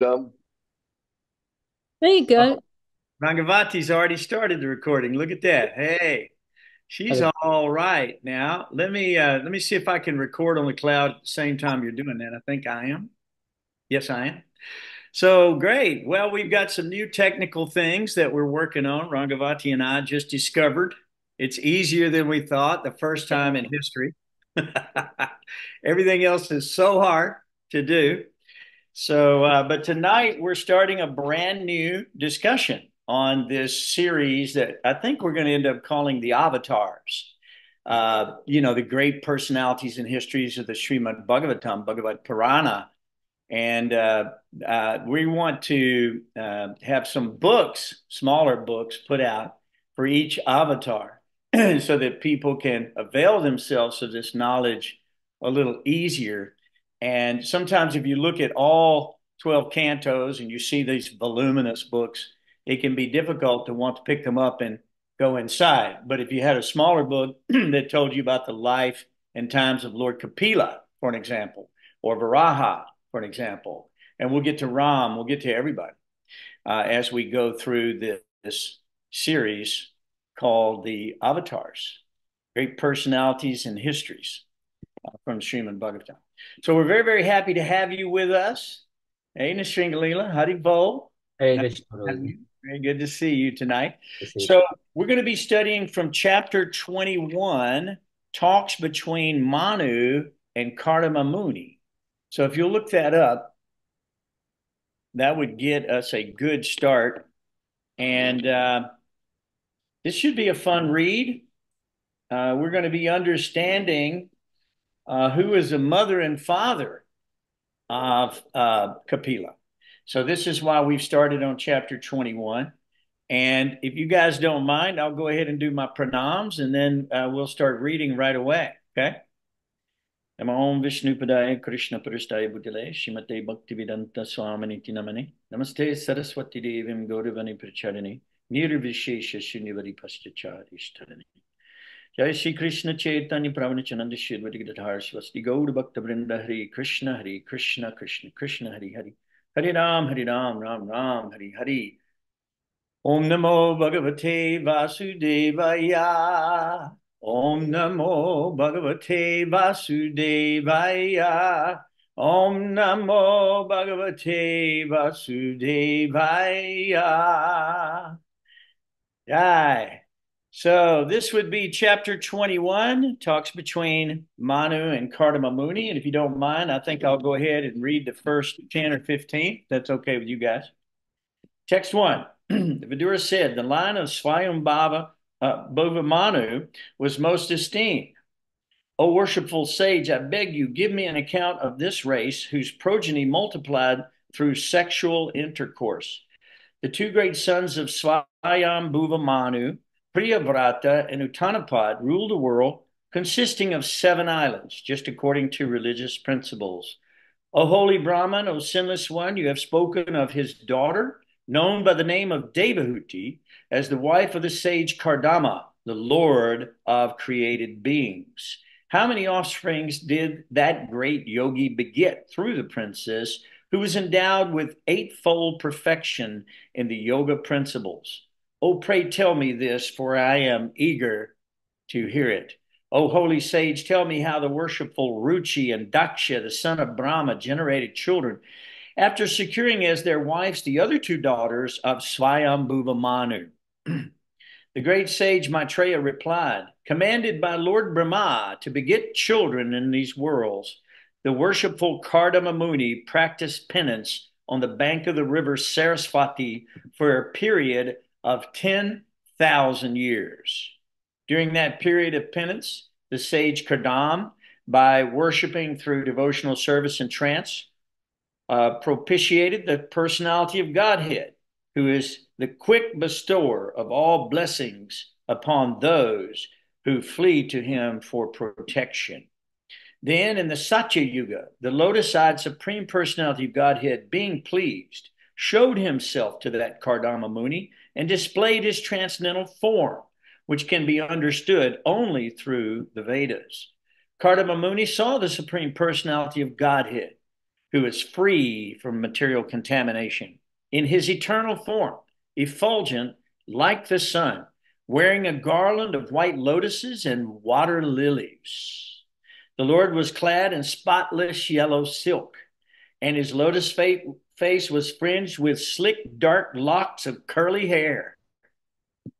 Um, There you oh, go. Bhagavati's already started the recording. Look at that. Hey, she's Okay. all right now. Let me see if I can record on the cloud at the same time you're doing that. I think I am. Yes, I am. So great. Well, we've got some new technical things that we're working on. Rangavati and I just discovered it's easier than we thought the first time in history. Everything else is so hard to do. So, but tonight we're starting a brand new discussion on this series that I think we're going to end up calling the avatars. The great personalities and histories of the Srimad Bhagavatam, Bhagavad Purana. And we want to have some books, smaller books, put out for each avatar so that people can avail themselves of this knowledge a little easier. And sometimes, if you look at all 12 cantos and you see these voluminous books, it can be difficult to want to pick them up and go inside. But if you had a smaller book that told you about the life and times of Lord Kapila, for an example, or Varaha, for an example, and we'll get to Ram, we'll get to everybody as we go through this series called the Avatars, Great Personalities and Histories from Srimad Bhagavatam. So we're very, very happy to have you with us. Hey, Nishringalila, Haribo. Hare Nice Krishna, to have Prabhuji. you. Very good to see you tonight. This is So we're going to be studying from chapter 21, talks between Manu and Kardama Muni. So if you'll look that up, that would get us a good start. And this should be a fun read. We're going to be understanding who is the mother and father of Kapila. So this is why we've started on chapter 21. And if you guys don't mind, I'll go ahead and do my pranams and then we'll start reading right away. Okay? Namo Om Vishnupadaya Krishna Parishthaya Bhutale Shrimate Bhaktivedanta Swaminiti Namane Namaste Saraswati Devim Gauravani Pracharini Nirvishesha Shunyvari Paschacharishtarani Jai Shri Krishna Chaitanya Pravana Shirvati Gadadhar Swasti Gaur Bhakta Vrinda Hare Krishna Krishna Krishna Hare Hare Hare Ram Ram Ram Hare Hare Om Namo Bhagavate Vasudevaya. Om Namo Bhagavate Vasudevaya. Om Namo Bhagavate Vasudevaya. Yay. So this would be chapter 21, talks between Manu and Kardama Muni. And if you don't mind, I think I'll go ahead and read the first 10 or 15. That's okay with you guys. Text one. The Vidura said, the line of Swayambhava Bhuvamanu was most esteemed. O worshipful sage, I beg you, give me an account of this race whose progeny multiplied through sexual intercourse. The two great sons of Swayambhuva Manu, Priyavrata and Uttanapad, ruled the world, consisting of 7 islands, just according to religious principles. O holy Brahman, O sinless one, you have spoken of his daughter, known by the name of Devahuti, as the wife of the sage Kardama, the lord of created beings. How many offsprings did that great yogi beget through the princess, who was endowed with eightfold perfection in the yoga principles? Oh, pray tell me this, for I am eager to hear it. O holy sage, tell me how the worshipful Ruchi and Daksha, the son of Brahma, generated children after securing as their wives the other two daughters of Swayambhuva Manu. The great sage Maitreya replied, commanded by Lord Brahma to beget children in these worlds, the worshipful Kardama Muni practiced penance on the bank of the river Saraswati for a period of 10,000 years. During that period of penance, the sage Kardama, by worshiping through devotional service and trance, propitiated the personality of Godhead, who is the quick bestower of all blessings upon those who flee to him for protection. Then in the Satya Yuga, the lotus-eyed supreme personality of Godhead, being pleased, showed himself to that Kardama Muni and displayed his transcendental form, which can be understood only through the Vedas. Kardama Muni saw the supreme personality of Godhead, who is free from material contamination. In his eternal form, effulgent like the sun, wearing a garland of white lotuses and water lilies. The Lord was clad in spotless yellow silk, and his lotus face was fringed with slick, dark locks of curly hair.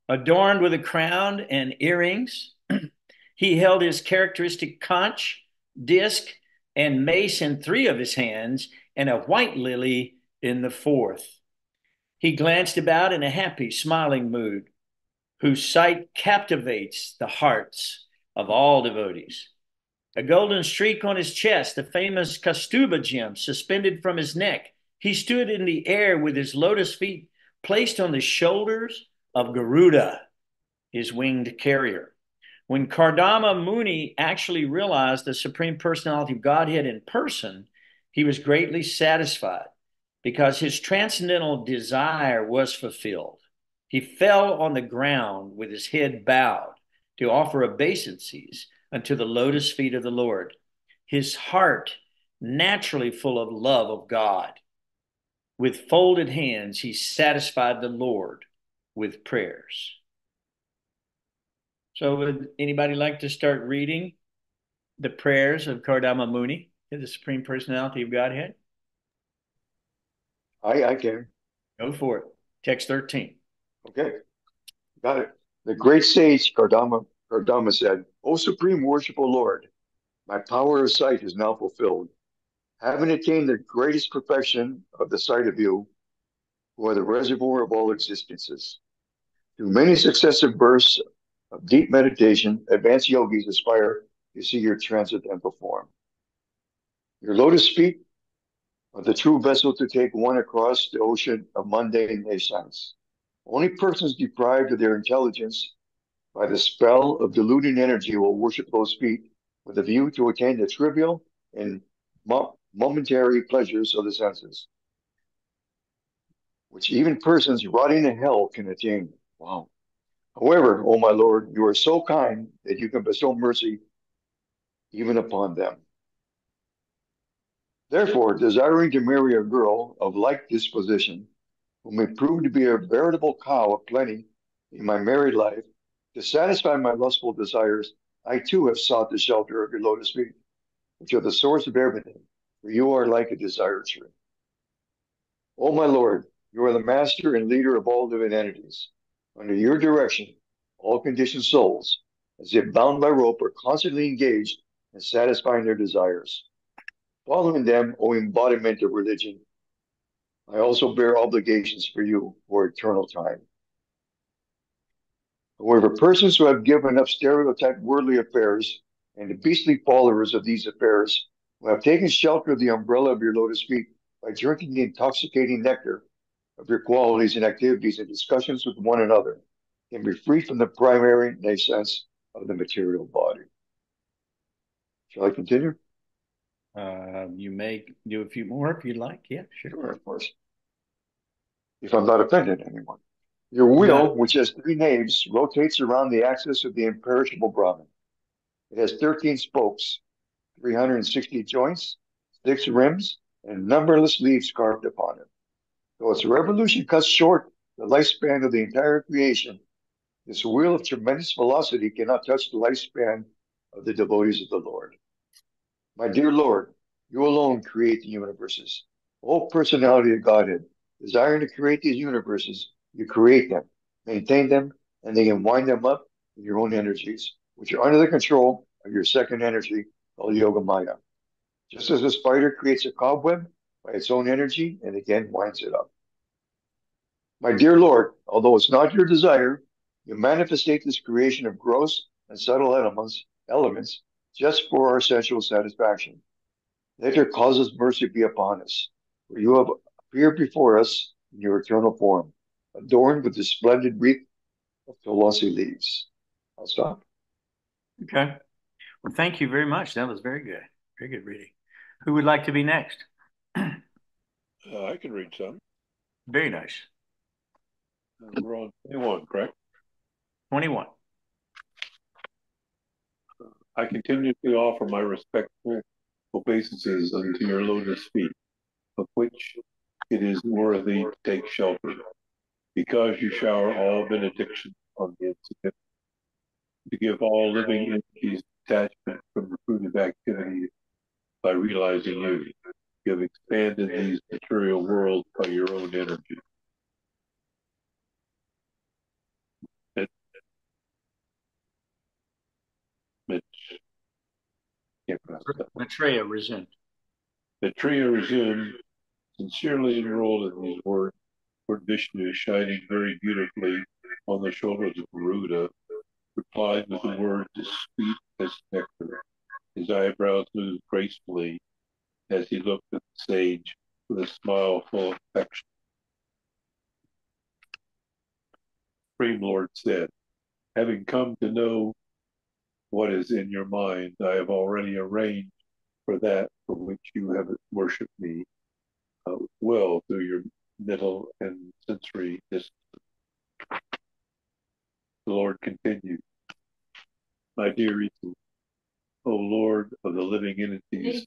Adorned with a crown and earrings, he held his characteristic conch, disc, and mace in three of his hands, and a white lily in the fourth. He glanced about in a happy, smiling mood, whose sight captivates the hearts of all devotees. A golden streak on his chest, the famous Kaustubha gem suspended from his neck. He stood in the air with his lotus feet placed on the shoulders of Garuda, his winged carrier. When Kardama Muni actually realized the Supreme Personality of Godhead in person, he was greatly satisfied because his transcendental desire was fulfilled. He fell on the ground with his head bowed to offer obeisances unto the lotus feet of the Lord, his heart naturally full of love of God. With folded hands, he satisfied the Lord with prayers. So would anybody like to start reading the prayers of Kardama Muni, the Supreme Personality of Godhead? I can. Go for it. Text 13. Okay, got it. The great sage Kardama said, O Supreme Worshipful Lord, my power of sight is now fulfilled. Having attained the greatest perfection of the sight of you, who are the reservoir of all existences. Through many successive bursts of deep meditation, advanced yogis aspire to see your transcendental form. Your lotus feet are the true vessel to take one across the ocean of mundane nations. Only persons deprived of their intelligence by the spell of deluding energy will worship those feet with a view to attain the trivial and momentary pleasures of the senses, which even persons rotting in hell can attain. Wow. However, O my Lord, you are so kind that you can bestow mercy even upon them. Therefore, desiring to marry a girl of like disposition, who may prove to be a veritable cow of plenty in my married life, to satisfy my lustful desires, I too have sought the shelter of your lotus feet, which are the source of everything, for you are like a desire tree. O my Lord, you are the master and leader of all living entities. Under your direction, all conditioned souls, as if bound by rope, are constantly engaged in satisfying their desires. Following them, O embodiment of religion, I also bear obligations for you for eternal time. However, persons who have given up stereotyped worldly affairs and the beastly followers of these affairs, who have taken shelter of the umbrella of your lotus feet by drinking the intoxicating nectar of your qualities and activities and discussions with one another, can be free from the primary nascence of the material body. Shall I continue? You may do a few more if you'd like. Yeah, sure. Sure, of course. If I'm not offending anyone. Your wheel, which has three naves, rotates around the axis of the imperishable Brahman. It has 13 spokes, 360 joints, 6 rims, and numberless leaves carved upon it. Though its revolution cuts short the lifespan of the entire creation, this wheel of tremendous velocity cannot touch the lifespan of the devotees of the Lord. My dear Lord, you alone create the universes. O personality of Godhead, desiring to create these universes, you create them, maintain them, and they can wind them up with your own energies, which are under the control of your second energy called Yoga Maya. Just as a spider creates a cobweb by its own energy and again winds it up. My dear Lord, although it's not your desire, you manifestate this creation of gross and subtle elements just for our sensual satisfaction. Let your causeless mercy be upon us, for you have appeared before us in your eternal form, adorned with the splendid wreath of Tulasi leaves. I'll stop. Okay. Well, thank you very much. That was very good. Very good reading. Who would like to be next? I can read some. Very nice. We're on 21, correct? 21. I continuously offer my respectful obeisances unto your lotus feet, of which it is worthy to take shelter, because you shower all benediction on the insignificant, to give all living entities detachment from recruitive activity by realizing you. You have expanded these material worlds by your own energy. Maitreya resumed. Maitreya resumed, sincerely enrolled in these words, Lord Vishnu, shining very beautifully on the shoulders of Garuda, replied with the words as sweet as nectar. His eyebrows moved gracefully as he looked at the sage with a smile full of affection. Supreme Lord said, having come to know what is in your mind, I have already arranged for that for which you have worshipped me well through your mental and sensory discipline. The Lord continued, my dear Ritu, O Lord of the living entities,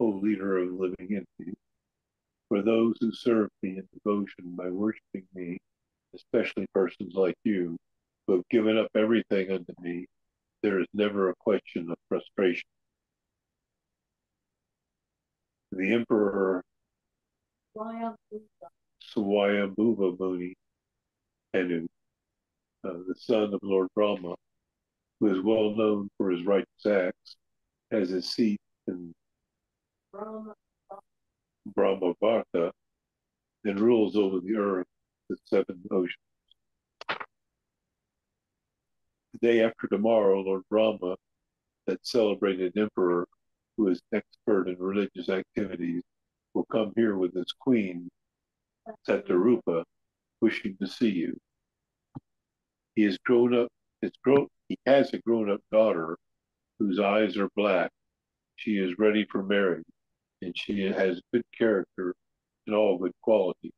O leader of living entities, for those who serve me in devotion by worshiping me, especially persons like you, who have given up everything unto me, there is never a question of frustration. The Emperor Swayambhuva Muni, Anu, the son of Lord Brahma, who is well known for his righteous acts, has his seat in Brahmavarta and rules over the earth, the seven oceans. The day after tomorrow, Lord Brahma, that celebrated emperor who is expert in religious activities, will come here with his queen, Satarupa, wishing to see you. He has a grown-up daughter whose eyes are black. She is ready for marriage, and she has good character and all good qualities.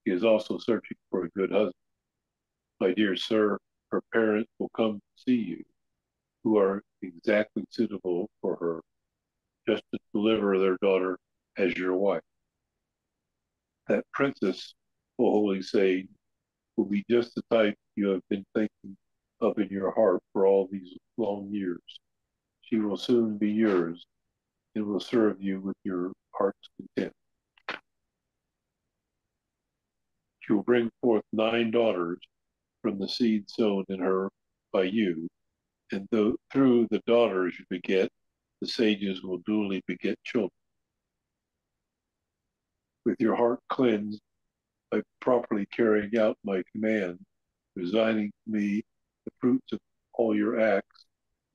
He is also searching for a good husband. My dear sir, her parents will come to see you, who are exactly suitable for her, just to deliver their daughter as your wife. That princess, O holy sage, will be just the type you have been thinking of in your heart for all these long years. She will soon be yours and will serve you with your heart's content. She will bring forth 9 daughters from the seed sown in her by you, and through the daughters you beget, the sages will duly beget children. With your heart cleansed by properly carrying out my command, resigning to me the fruits of all your acts,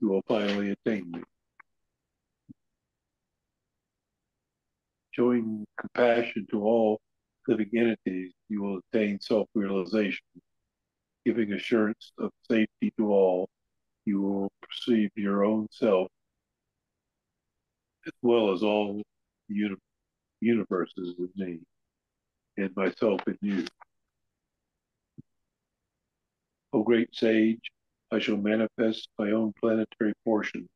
you will finally attain me. Showing compassion to all living entities, you will attain self-realization. Giving assurance of safety to all, you will perceive your own self as well as all universes in me and myself in you. O great sage, I shall manifest my own planetary portion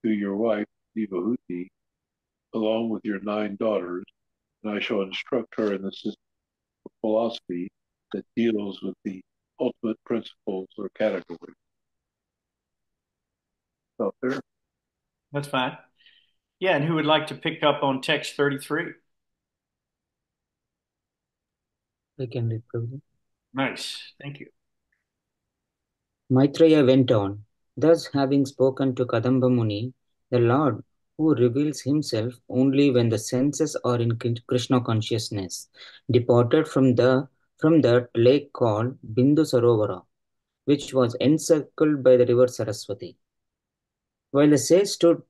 through your wife, Devahuti, along with your 9 daughters, and I shall instruct her in the system of philosophy that deals with the ultimate principles or categories. Out there? That's fine. Yeah, and who would like to pick up on text 33? I can read, Prabhuji. Nice. Thank you. Maitreya went on, thus having spoken to Kadamba Muni, the Lord, who reveals himself only when the senses are in Krishna consciousness, departed from that lake called Bindu Sarovara, which was encircled by the river Saraswati. While the sage stood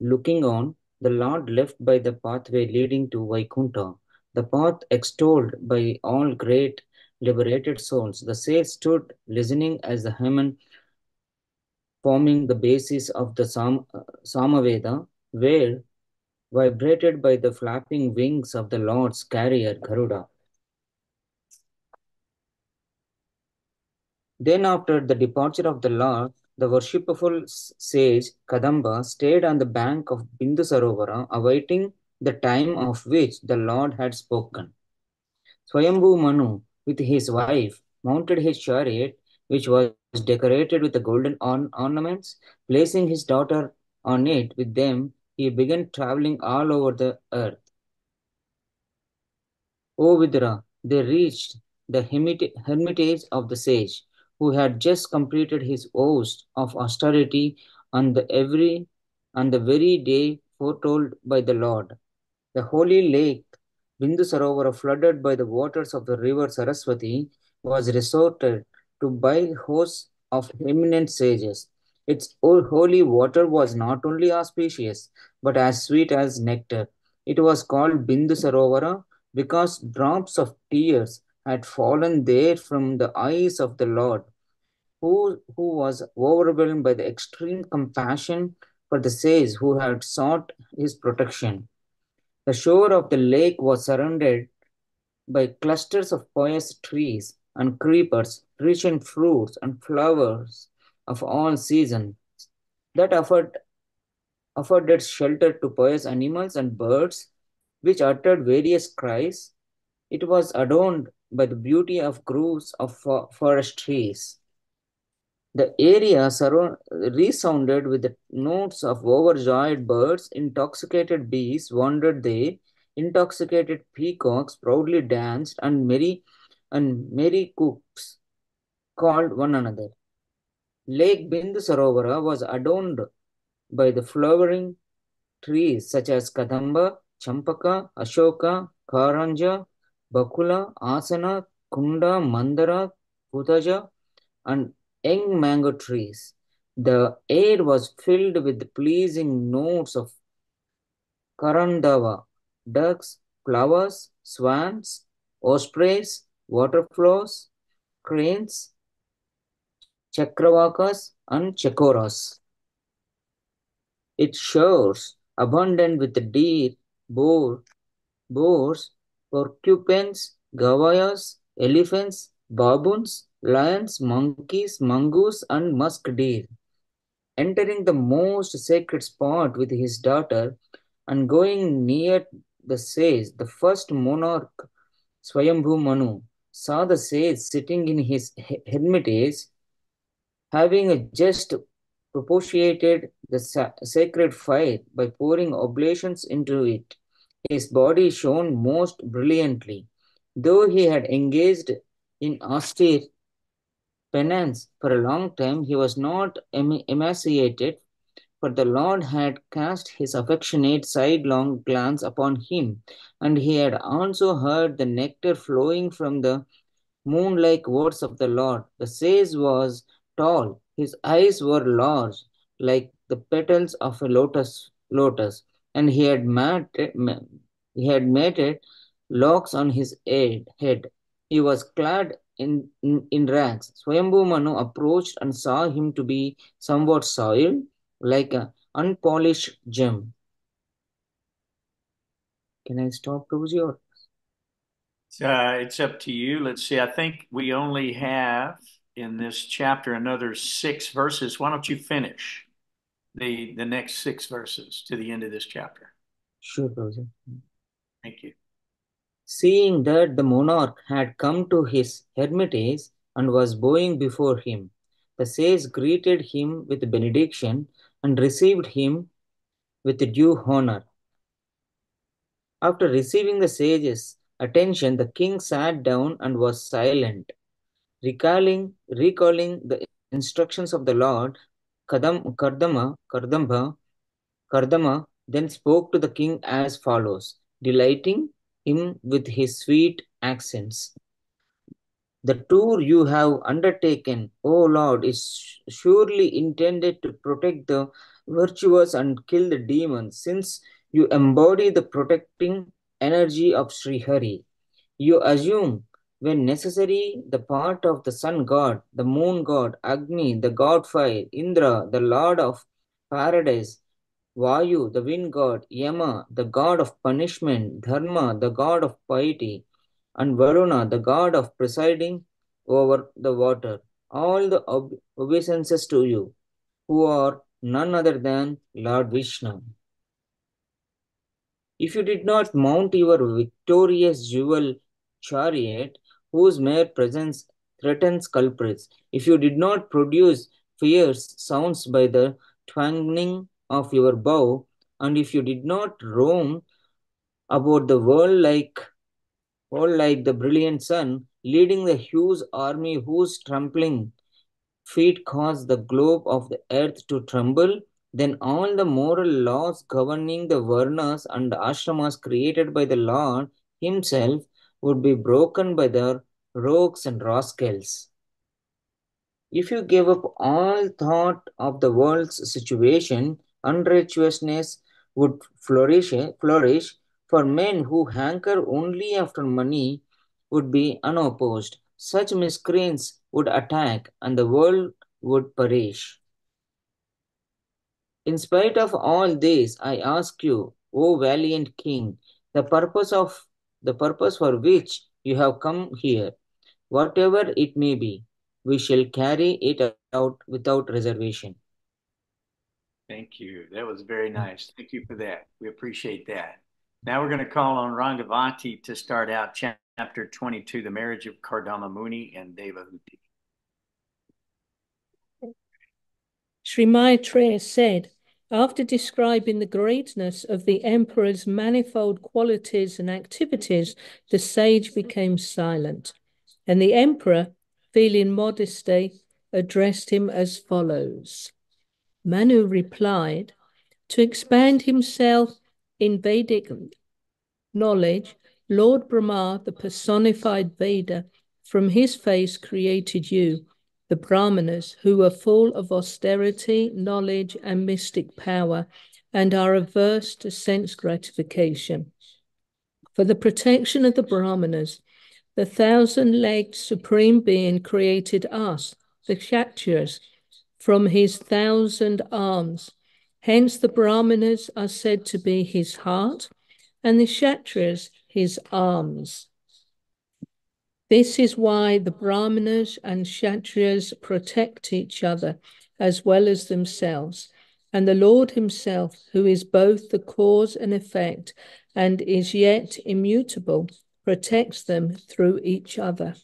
looking on, the Lord left by the pathway leading to Vaikuntha, the path extolled by all great liberated souls. The sage stood listening as the hymn forming the basis of the Samaveda were vibrated by the flapping wings of the Lord's carrier Garuda. Then after the departure of the Lord, The worshipful sage Kadamba stayed on the bank of Bindu Sarovara, awaiting the time of which the Lord had spoken. Swayambhu Manu, with his wife, mounted his chariot, which was decorated with the golden ornaments. Placing his daughter on it with them, he began traveling all over the earth. O Vidra, they reached the hermitage of the sage, who had just completed his oath of austerity on the very day foretold by the Lord. The holy lake, Bindu Sarovara, flooded by the waters of the river Saraswati, was resorted to by hosts of eminent sages. Its holy water was not only auspicious, but as sweet as nectar. It was called Bindu Sarovara because drops of tears had fallen there from the eyes of the Lord, who was overwhelmed by the extreme compassion for the sage who had sought his protection. The shore of the lake was surrounded by clusters of poised trees and creepers, rich in fruits and flowers of all seasons, that afforded shelter to pious animals and birds, which uttered various cries. It was adorned by the beauty of groves of forest trees. The area resounded with the notes of overjoyed birds. Intoxicated bees wandered there. Intoxicated peacocks proudly danced, and merry cooks called one another. Lake Bindu Sarovara was adorned by the flowering trees such as Kadamba, Champaka, Ashoka, Karanja, Bakula, Asana, Kunda, Mandara, Putaja, and young mango trees. The air was filled with the pleasing notes of Karandava, ducks, flowers, swans, ospreys, waterfalls, cranes, chakravakas, and chakoras. Its shores, abundant with deer, boars, porcupines, gavayas, elephants, baboons, lions, monkeys, mongoose, and musk deer. Entering the most sacred spot with his daughter and going near the sage, the first monarch, Swayambhu Manu, saw the sage sitting in his hermitage, having just propitiated the sacred fire by pouring oblations into it. His body shone most brilliantly. Though he had engaged in austere penance for a long time, he was not emaciated, for the Lord had cast his affectionate sidelong glance upon him, and he had also heard the nectar flowing from the moon-like words of the Lord. The sage was tall, his eyes were large, like the petals of a lotus, and he had matted locks on his head. He was clad in rags. Swayambhu Manu approached and saw him to be somewhat soiled, like an unpolished gem. Can I stop, Prabhuji? Or It's up to you. Let's see. I think we only have in this chapter another 6 verses. Why don't you finish the next 6 verses to the end of this chapter? sure, Prabhuji. Thank you. Seeing that the monarch had come to his hermitage and was bowing before him, the sage greeted him with benediction and received him with due honor. After receiving the sage's attention, the king sat down and was silent. Recalling the instructions of the Lord, Kardama then spoke to the king as follows, delighting him with his sweet accents. The tour you have undertaken, O Lord, is surely intended to protect the virtuous and kill the demons, since you embody the protecting energy of Sri Hari. You assume, when necessary, the part of the sun god, the moon god, Agni, the god fire, Indra, the lord of paradise, Vayu, the wind god, Yama, the god of punishment, Dharma, the god of piety, and Varuna, the god of presiding over the water. All the obeisances to you. who are none other than Lord Vishnu. If you did not mount your victorious jewel chariot, whose mere presence threatens culprits, if you did not produce fierce sounds by the twanging of your bow, and if you did not roam about the world like the brilliant sun, leading the huge army whose trampling feet cause the globe of the earth to tremble, then all the moral laws governing the varnas and ashramas created by the Lord himself would be broken by the rogues and rascals. If you gave up all thought of the world's situation, unrighteousness would flourish, for men who hanker only after money would be unopposed. Such miscreants would attack, and the world would perish. In spite of all this, I ask you, O valiant king, the purpose for which you have come here, whatever it may be, we shall carry it out without reservation. Thank you. That was very nice. Thank you for that. We appreciate that. Now we're going to call on Rangavati to start out chapter 22, the marriage of Kardama Muni and Devahuti. Sri Maitreya said, after describing the greatness of the emperor's manifold qualities and activities, the sage became silent, and the emperor, feeling modesty, addressed him as follows. Manu replied, to expand himself in Vedic knowledge, Lord Brahma, the personified Veda, from his face created you, the Brahmanas, who are full of austerity, knowledge, and mystic power, and are averse to sense gratification. For the protection of the Brahmanas, the thousand-legged Supreme Being created us, the Kshatriyas, from his 1,000 arms. Hence the Brahmanas are said to be his heart, and the Kshatriyas his arms. This is why the Brahmanas and Kshatriyas protect each other as well as themselves, and the Lord himself, who is both the cause and effect and is yet immutable, protects them through each other.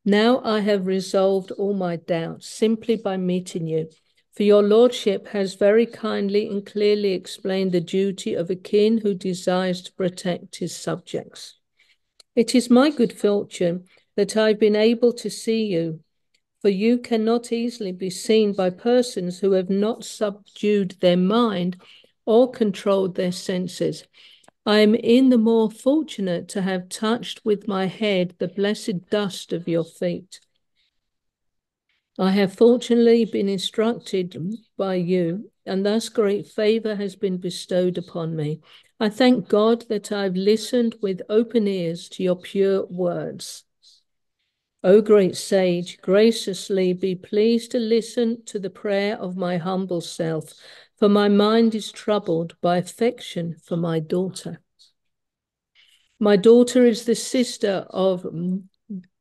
Now I have resolved all my doubts simply by meeting you, for your lordship has very kindly and clearly explained the duty of a king who desires to protect his subjects. It is my good fortune that I've been able to see you, for you cannot easily be seen by persons who have not subdued their mind or controlled their senses. I am in the more fortunate to have touched with my head the blessed dust of your feet. I have fortunately been instructed by you, and thus great favor has been bestowed upon me. I thank God that I've listened with open ears to your pure words. O great sage, graciously be pleased to listen to the prayer of my humble self, for my mind is troubled by affection for my daughter. My daughter is the sister of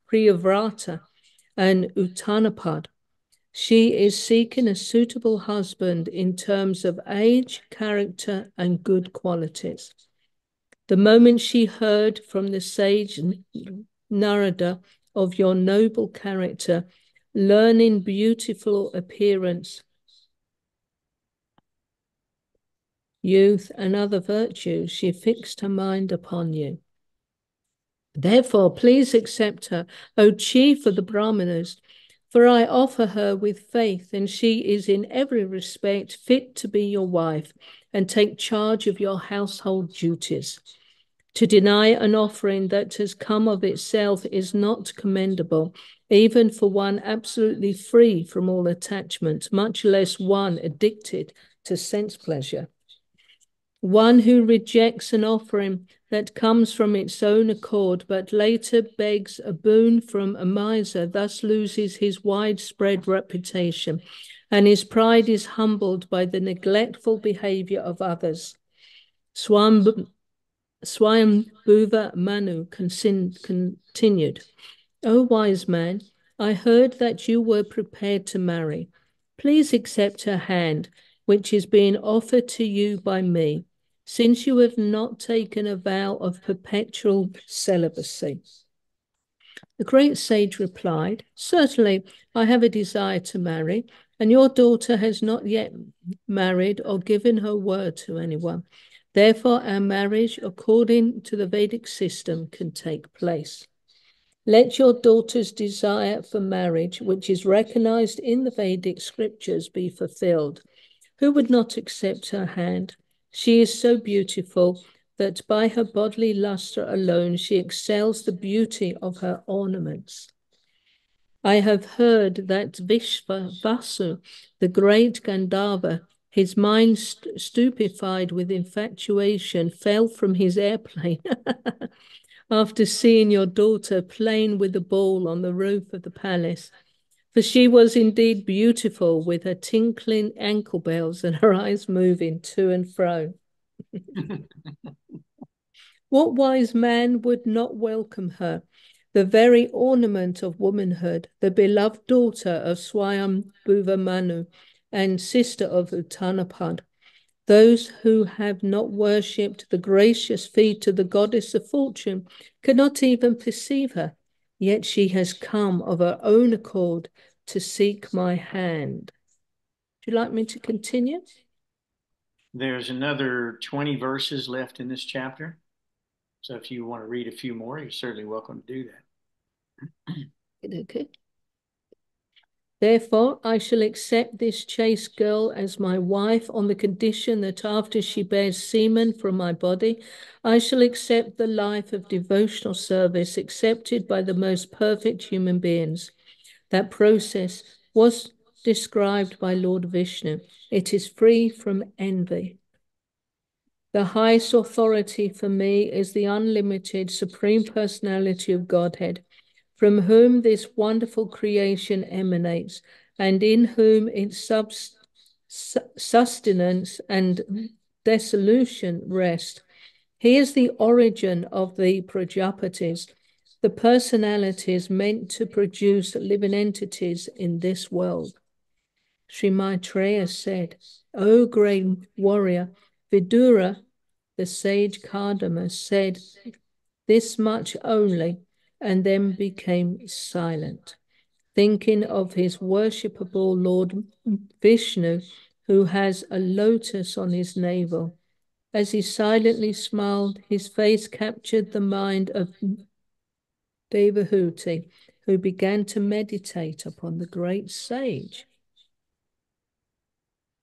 Priyavrata and Uttanapad. She is seeking a suitable husband in terms of age, character, and good qualities. The moment she heard from the sage Narada of your noble character, learning, beautiful appearance, youth, and other virtues, she fixed her mind upon you. Therefore, please accept her, O chief of the Brahmanas, for I offer her with faith, and she is in every respect fit to be your wife and take charge of your household duties. To deny an offering that has come of itself is not commendable, even for one absolutely free from all attachment, much less one addicted to sense pleasure. One who rejects an offering that comes from its own accord, but later begs a boon from a miser, thus loses his widespread reputation, and his pride is humbled by the neglectful behavior of others. Swayambhuva Manu continued, O wise man, I heard that you were prepared to marry. Please accept her hand, which is being offered to you by me, since you have not taken a vow of perpetual celibacy. The great sage replied, certainly, I have a desire to marry, and your daughter has not yet married or given her word to anyone. Therefore, our marriage, according to the Vedic system, can take place. Let your daughter's desire for marriage, which is recognized in the Vedic scriptures, be fulfilled. Who would not accept her hand? She is so beautiful that by her bodily luster alone she excels the beauty of her ornaments. I have heard that Vishvasu, the great Gandharva, his mind stupefied with infatuation, fell from his airplane after seeing your daughter playing with the ball on the roof of the palace. For she was indeed beautiful, with her tinkling ankle bells and her eyes moving to and fro. What wise man would not welcome her, the very ornament of womanhood, the beloved daughter of Swayambhuva Manu and sister of Uttanapad? Those who have not worshipped the gracious feet of the goddess of fortune cannot even perceive her, yet she has come of her own accord to seek my hand. Would you like me to continue? There's another 20 verses left in this chapter. So if you want to read a few more, you're certainly welcome to do that. Okay. Therefore, I shall accept this chaste girl as my wife on the condition that after she bears semen from my body, I shall accept the life of devotional service accepted by the most perfect human beings. That process was described by Lord Vishnu. It is free from envy. The highest authority for me is the unlimited Supreme Personality of Godhead, from whom this wonderful creation emanates, and in whom its sustenance and dissolution rest. He is the origin of the Prajapatis, the personalities meant to produce living entities in this world. Sri Maitreya said, O great warrior, Vidura, the sage Kardama, said this much only, and then became silent, thinking of his worshipable Lord Vishnu, who has a lotus on his navel. As he silently smiled, his face captured the mind of Devahuti, who began to meditate upon the great sage.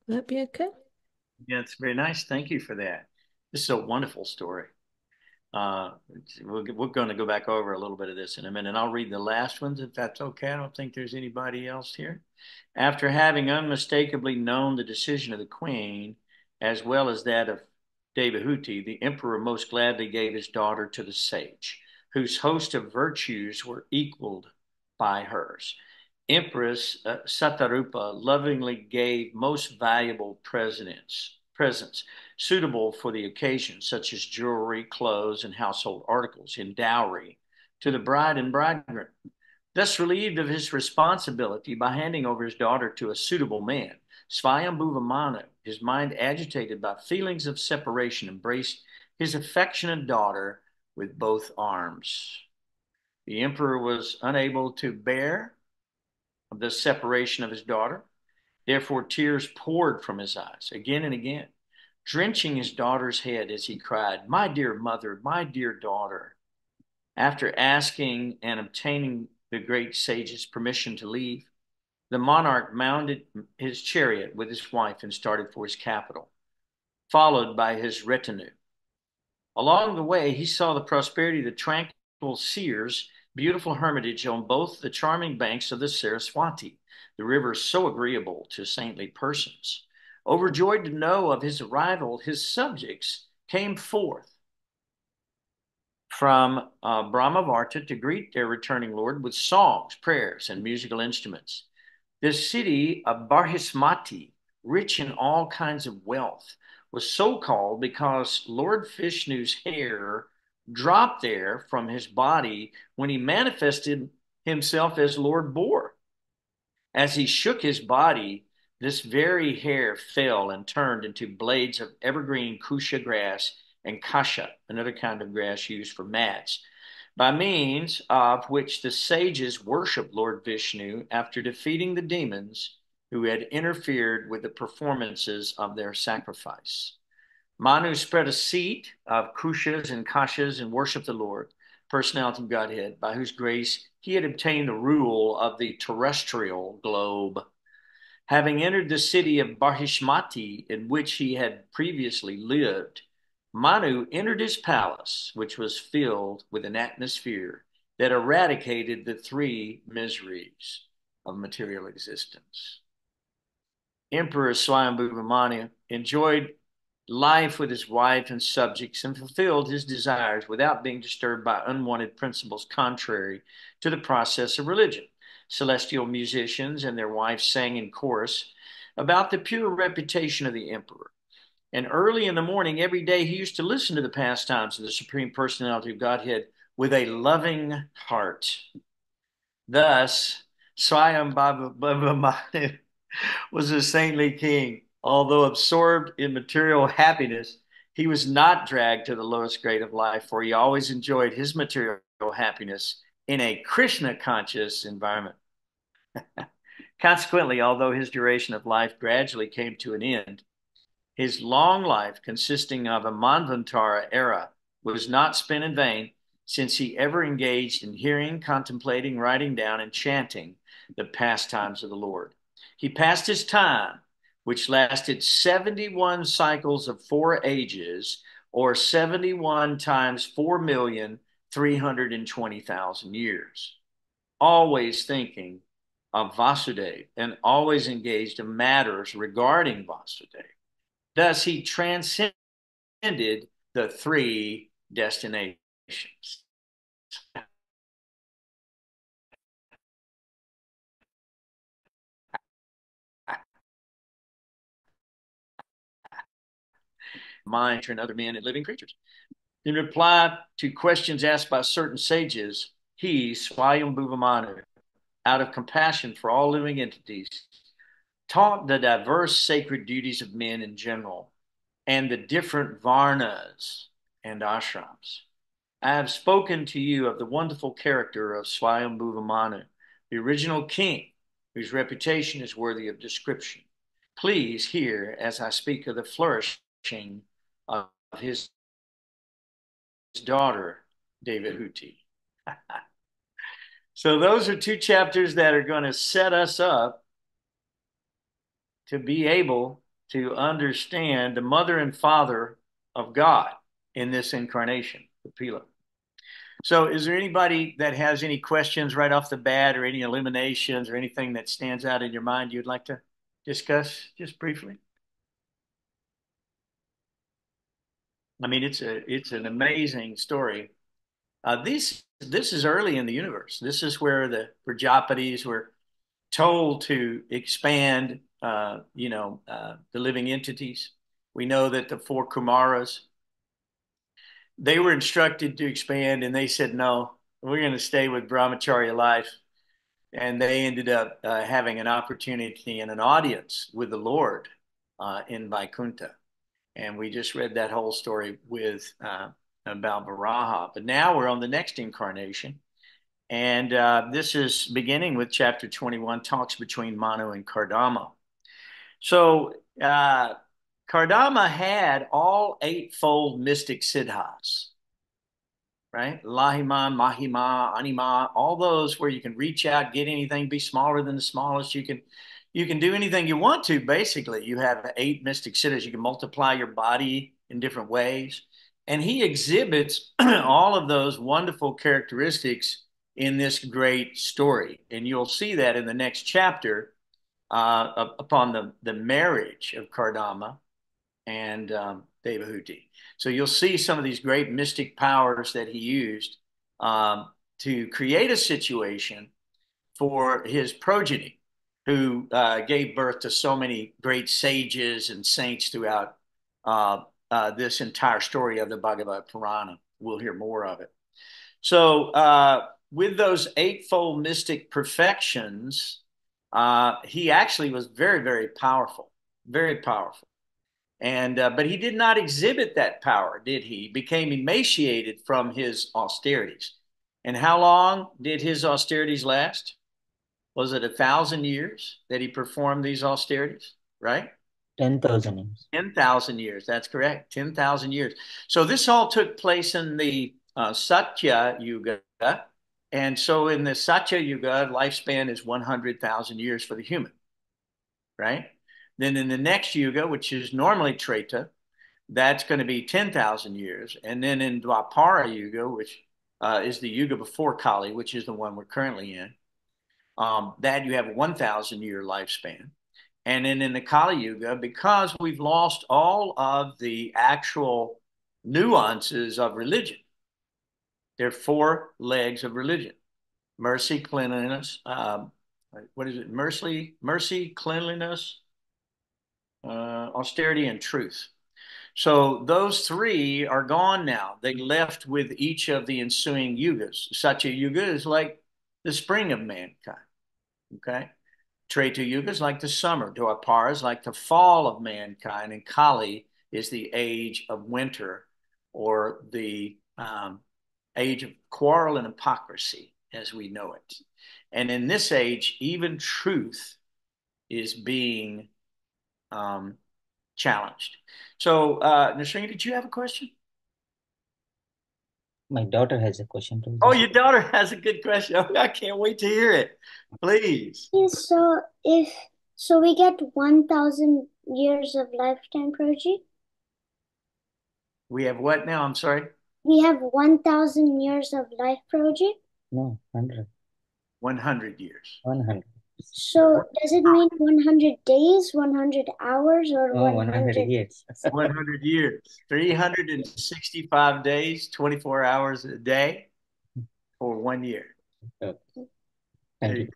Will that be okay? Yeah, it's very nice. Thank you for that. This is a wonderful story. Uh, we're going to go back over a little bit of this in a minute. I'll read the last ones if that's okay. I don't think there's anybody else here. After having unmistakably known the decision of the queen, as well as that of Devahuti, the emperor most gladly gave his daughter to the sage, whose host of virtues were equaled by hers. Empress Satarupa lovingly gave most valuable presents suitable for the occasion, such as jewelry, clothes, and household articles in dowry to the bride and bridegroom. Thus relieved of his responsibility by handing over his daughter to a suitable man, Swayambhuva Manu, his mind agitated by feelings of separation, embraced his affectionate daughter with both arms. The emperor was unable to bear the separation of his daughter. Therefore, tears poured from his eyes again and again, drenching his daughter's head as he cried, My dear mother, my dear daughter. After asking and obtaining the great sage's permission to leave, the monarch mounted his chariot with his wife and started for his capital, followed by his retinue. Along the way, he saw the prosperity of the tranquil seers, beautiful hermitage on both the charming banks of the Saraswati, the river so agreeable to saintly persons. Overjoyed to know of his arrival, his subjects came forth from Brahmavarta to greet their returning lord with songs, prayers, and musical instruments. This city of Barhismati, rich in all kinds of wealth, was so called because Lord Vishnu's hair dropped there from his body when he manifested himself as Lord Boar. As he shook his body, this very hair fell and turned into blades of evergreen kusha grass and kasha, another kind of grass used for mats, by means of which the sages worshiped Lord Vishnu after defeating the demons who had interfered with the performances of their sacrifice. Manu spread a seat of kushas and kashas and worshiped the Lord, personality of Godhead, by whose grace he had obtained the rule of the terrestrial globe. Having entered the city of Barhishmati, in which he had previously lived, Manu entered his palace, which was filled with an atmosphere that eradicated the three miseries of material existence. Emperor Swayambhuva Manu enjoyed life with his wife and subjects and fulfilled his desires without being disturbed by unwanted principles contrary to the process of religion. Celestial musicians and their wives sang in chorus about the pure reputation of the emperor. And early in the morning, every day, he used to listen to the pastimes of the Supreme Personality of Godhead with a loving heart. Thus, Swayambhuva Manu was a saintly king. Although absorbed in material happiness, he was not dragged to the lowest grade of life, for he always enjoyed his material happiness in a Krishna-conscious environment. Consequently, although his duration of life gradually came to an end, his long life, consisting of a Manvantara era, was not spent in vain, since he ever engaged in hearing, contemplating, writing down, and chanting the pastimes of the Lord. He passed his time, which lasted 71 cycles of 4 ages, or 71 times 4,320,000 years, always thinking of Vasudeva and always engaged in matters regarding Vasudeva. Thus, he transcended the 3 destinations. Mind and other men and living creatures. In reply to questions asked by certain sages, he, Swayambhuva Manu, out of compassion for all living entities, taught the diverse sacred duties of men in general and the different varnas and ashrams. I have spoken to you of the wonderful character of Swayambhuva Manu, the original king, whose reputation is worthy of description. Please hear as I speak of the flourishing of his daughter, Devahuti. So those are 2 chapters that are going to set us up to be able to understand the mother and father of God in this incarnation, the Pila. So is there anybody that has any questions right off the bat, or any eliminations or anything that stands out in your mind you'd like to discuss just briefly? I mean, it's an amazing story. This is early in the universe. This is where the Prajapatis were told to expand, the living entities. We know that the 4 Kumaras, they were instructed to expand, and they said, no, we're going to stay with brahmacharya life. And they ended up having an opportunity and an audience with the Lord in Vaikuntha. And we just read that whole story with about Varaha. But now we're on the next incarnation. And this is beginning with chapter 21, talks between Manu and Kardama. So Kardama had all 8-fold mystic siddhas, right? Lahima, Mahima, Anima, all those where you can reach out, get anything, be smaller than the smallest. You can do anything you want to, basically. You have 8 mystic siddhas. You can multiply your body in different ways. And he exhibits all of those wonderful characteristics in this great story. And you'll see that in the next chapter upon the marriage of Kardama and Devahuti. So you'll see some of these great mystic powers that he used to create a situation for his progeny, who gave birth to so many great sages and saints throughout this entire story of the Bhagavad Purana. We'll hear more of it. So with those 8-fold mystic perfections, he actually was very, very powerful, very powerful. And but he did not exhibit that power, did he? He became emaciated from his austerities. And how long did his austerities last? Was it 1,000 years that he performed these austerities? Right? 10,000 years. 10,000 years. That's correct. 10,000 years. So this all took place in the Satya Yuga. And so in the Satya Yuga, lifespan is 100,000 years for the human, right? Then in the next Yuga, which is normally Treta, that's going to be 10,000 years. And then in Dwapara Yuga, which is the Yuga before Kali, which is the one we're currently in, that you have a 1,000 year lifespan. And then in the Kali Yuga, because we've lost all of the actual nuances of religion, there are four legs of religion: mercy, cleanliness, what is it? Mercy, cleanliness, austerity, and truth. So those three are gone now. They left with each of the ensuing yugas. Satya Yuga is like the spring of mankind. Okay. Treta Yuga is like the summer. Dwapara is like the fall of mankind. And Kali is the age of winter, or the age of quarrel and hypocrisy as we know it. And in this age, even truth is being challenged. So, Nasreen, did you have a question? My daughter has a question to Oh, your daughter has a good question. Oh, I can't wait to hear it. Please. Yes, so we get 1,000 years of lifetime project. We have what now? I'm sorry. We have 1,000 years of life project. No, 100. 100 years. 100. So does it mean 100 days, 100 hours, or No, 100 years. 100 years. 365 days, 24 hours a day for 1 year. Okay. Thank you.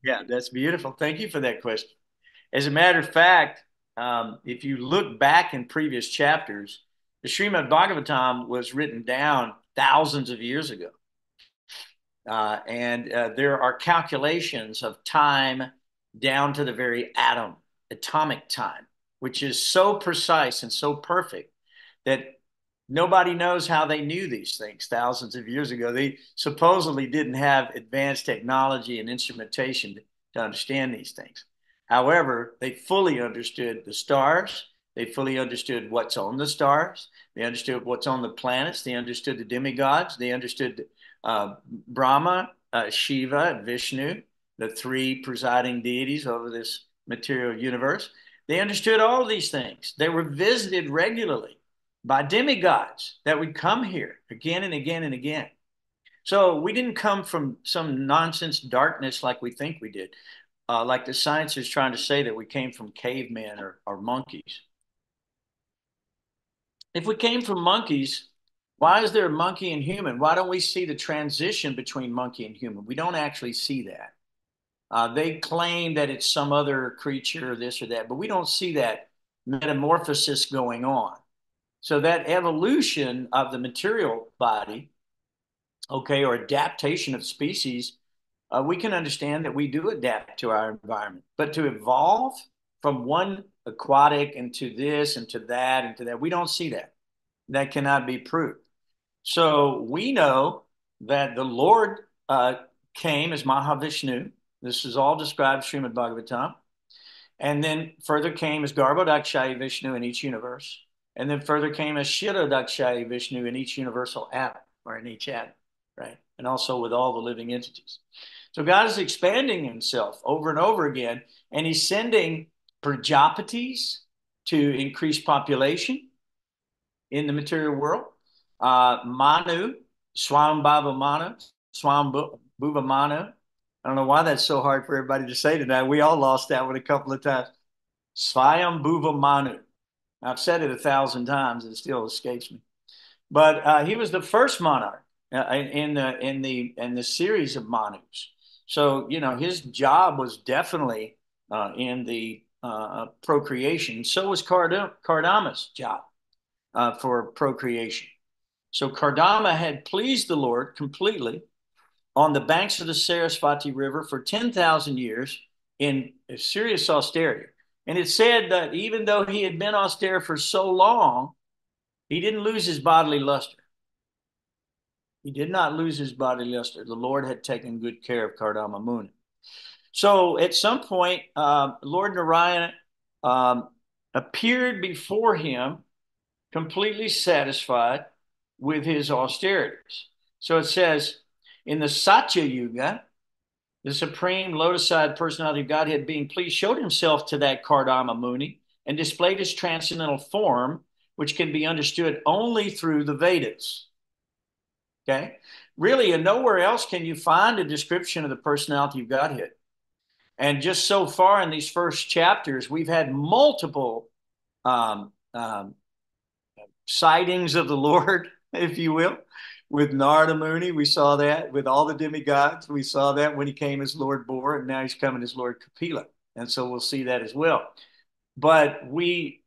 Yeah, that's beautiful. Thank you for that question. As a matter of fact, if you look back in previous chapters, the Srimad Bhagavatam was written down thousands of years ago. And there are calculations of time down to the very atom, atomic time, which is so precise and so perfect that nobody knows how they knew these things thousands of years ago. They supposedly didn't have advanced technology and instrumentation to understand these things. However, they fully understood the stars. They fully understood what's on the stars. They understood what's on the planets. They understood the demigods. They understood Brahma, Shiva, and Vishnu, the three presiding deities over this material universe. They understood all of these things. They were visited regularly by demigods that would come here again and again and again. So we didn't come from some nonsense darkness like we think we did, like the science is trying to say that we came from cavemen or monkeys. If we came from monkeys, why is there a monkey and human? Why don't we see the transition between monkey and human? We don't actually see that. They claim that it's some other creature or this or that, but we don't see that metamorphosis going on. So that evolution of the material body, okay, or adaptation of species, we can understand that we do adapt to our environment. But to evolve from one aquatic into this, into that, we don't see that. That cannot be proved. So we know that the Lord came as Mahavishnu. This is all described in Srimad Bhagavatam. And then further came as Garbhodakshaya Vishnu in each universe. And then further came as Kshirodakshaya Vishnu in each universal atom, or in each atom, right? And also with all the living entities. So God is expanding himself over and over again, and he's sending Prajapatis to increase population in the material world. Manu, Swambhava Manu. I don't know why that's so hard for everybody to say tonight. We all lost that one a couple of times. Swayambhuva Manu. I've said it 1,000 times, and it still escapes me. But he was the first monarch in the series of Manus. So his job was definitely in the procreation. So was Kardama's job for procreation. So Kardama had pleased the Lord completely on the banks of the Sarasvati River for 10,000 years in serious austerity. And it said that even though he had been austere for so long, he didn't lose his bodily luster. He did not lose his bodily luster. The Lord had taken good care of Kardama Muni. So at some point, Lord Narayana appeared before him completely satisfied with his austerities. So it says, in the Satya Yuga, the supreme lotus-eyed personality of Godhead being pleased showed himself to that Kardama Muni and displayed his transcendental form, which can be understood only through the Vedas. Okay? Really, and nowhere else can you find a description of the personality of Godhead. And just so far in these first chapters, we've had multiple um, um, sightings of the Lord, if you will. With Narada Muni, we saw that. With all the demigods, we saw that when he came as Lord Bor, and now he's coming as Lord Kapila. And so we'll see that as well. But we